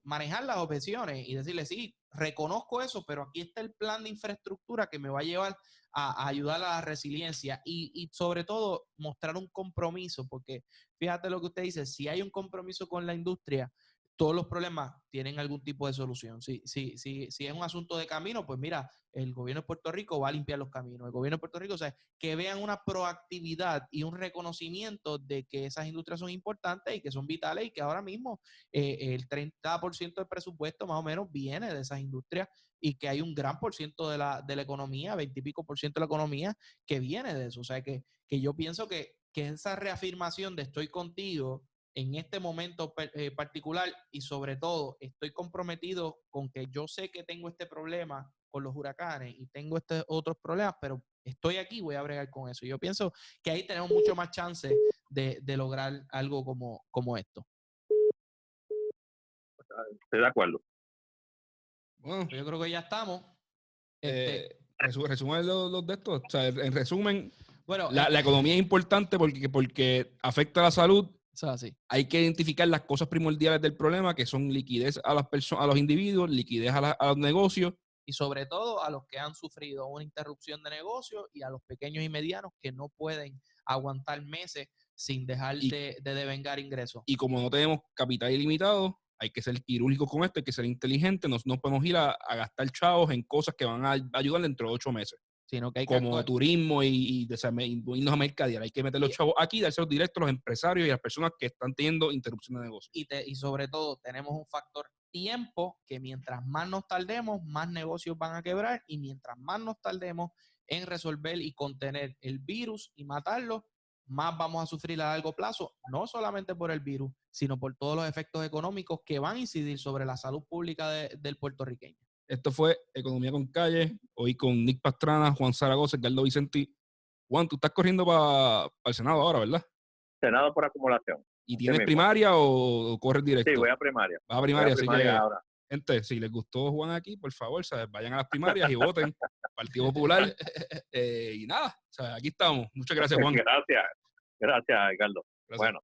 manejar las objeciones y decirle, sí, reconozco eso, pero aquí está el plan de infraestructura que me va a llevar a ayudar a la resiliencia y sobre todo mostrar un compromiso, porque fíjate lo que usted dice, si hay un compromiso con la industria, todos los problemas tienen algún tipo de solución. Si es un asunto de camino, pues mira, el gobierno de Puerto Rico va a limpiar los caminos. El gobierno de Puerto Rico, o sea, que vean una proactividad y un reconocimiento de que esas industrias son importantes y que son vitales y que ahora mismo el 30% del presupuesto más o menos viene de esas industrias y que hay un gran por ciento de la economía, 20 y pico por ciento de la economía que viene de eso. O sea, que yo pienso que esa reafirmación de estoy contigo en este momento particular y sobre todo estoy comprometido con que yo sé que tengo este problema con los huracanes y tengo estos otros problemas, pero estoy aquí, voy a bregar con eso. Yo pienso que ahí tenemos mucho más chance de lograr algo como esto. Estoy de acuerdo. Bueno, yo creo que ya estamos. Resumen los de estos. O sea, en resumen, bueno, la economía es importante porque afecta a la salud. Eso es así. Hay que identificar las cosas primordiales del problema, que son liquidez a las personas, a los individuos, liquidez a los negocios. Y sobre todo a los que han sufrido una interrupción de negocio y a los pequeños y medianos que no pueden aguantar meses sin dejar de devengar ingresos. Y como no tenemos capital ilimitado, hay que ser quirúrgicos con esto, hay que ser inteligentes, no podemos ir a gastar chavos en cosas que van a ayudar dentro de 8 meses. Sino que hay como turismo y irnos a mercadear. Hay que meter los chavos aquí, dárselos directos a los empresarios y a las personas que están teniendo interrupción de negocio. Y sobre todo tenemos un factor tiempo, que mientras más nos tardemos, más negocios van a quebrar, y mientras más nos tardemos en resolver y contener el virus y matarlo, más vamos a sufrir a largo plazo, no solamente por el virus, sino por todos los efectos económicos que van a incidir sobre la salud pública del puertorriqueño. Esto fue Economía con Calle, hoy con Nick Pastrana, Juan Zaragoza, Edgardo Vicenti. Juan, tú estás corriendo para el Senado ahora, ¿verdad? Senado por acumulación. ¿Y tienes primaria o corres directo? Sí, voy a primaria. Vas a primaria, así que ahora. Gente, si les gustó Juan aquí, por favor, ¿sabes? Vayan a las primarias y voten Partido Popular. Y nada, ¿sabes? Aquí estamos. Muchas gracias, Juan. Gracias, Edgardo. Bueno.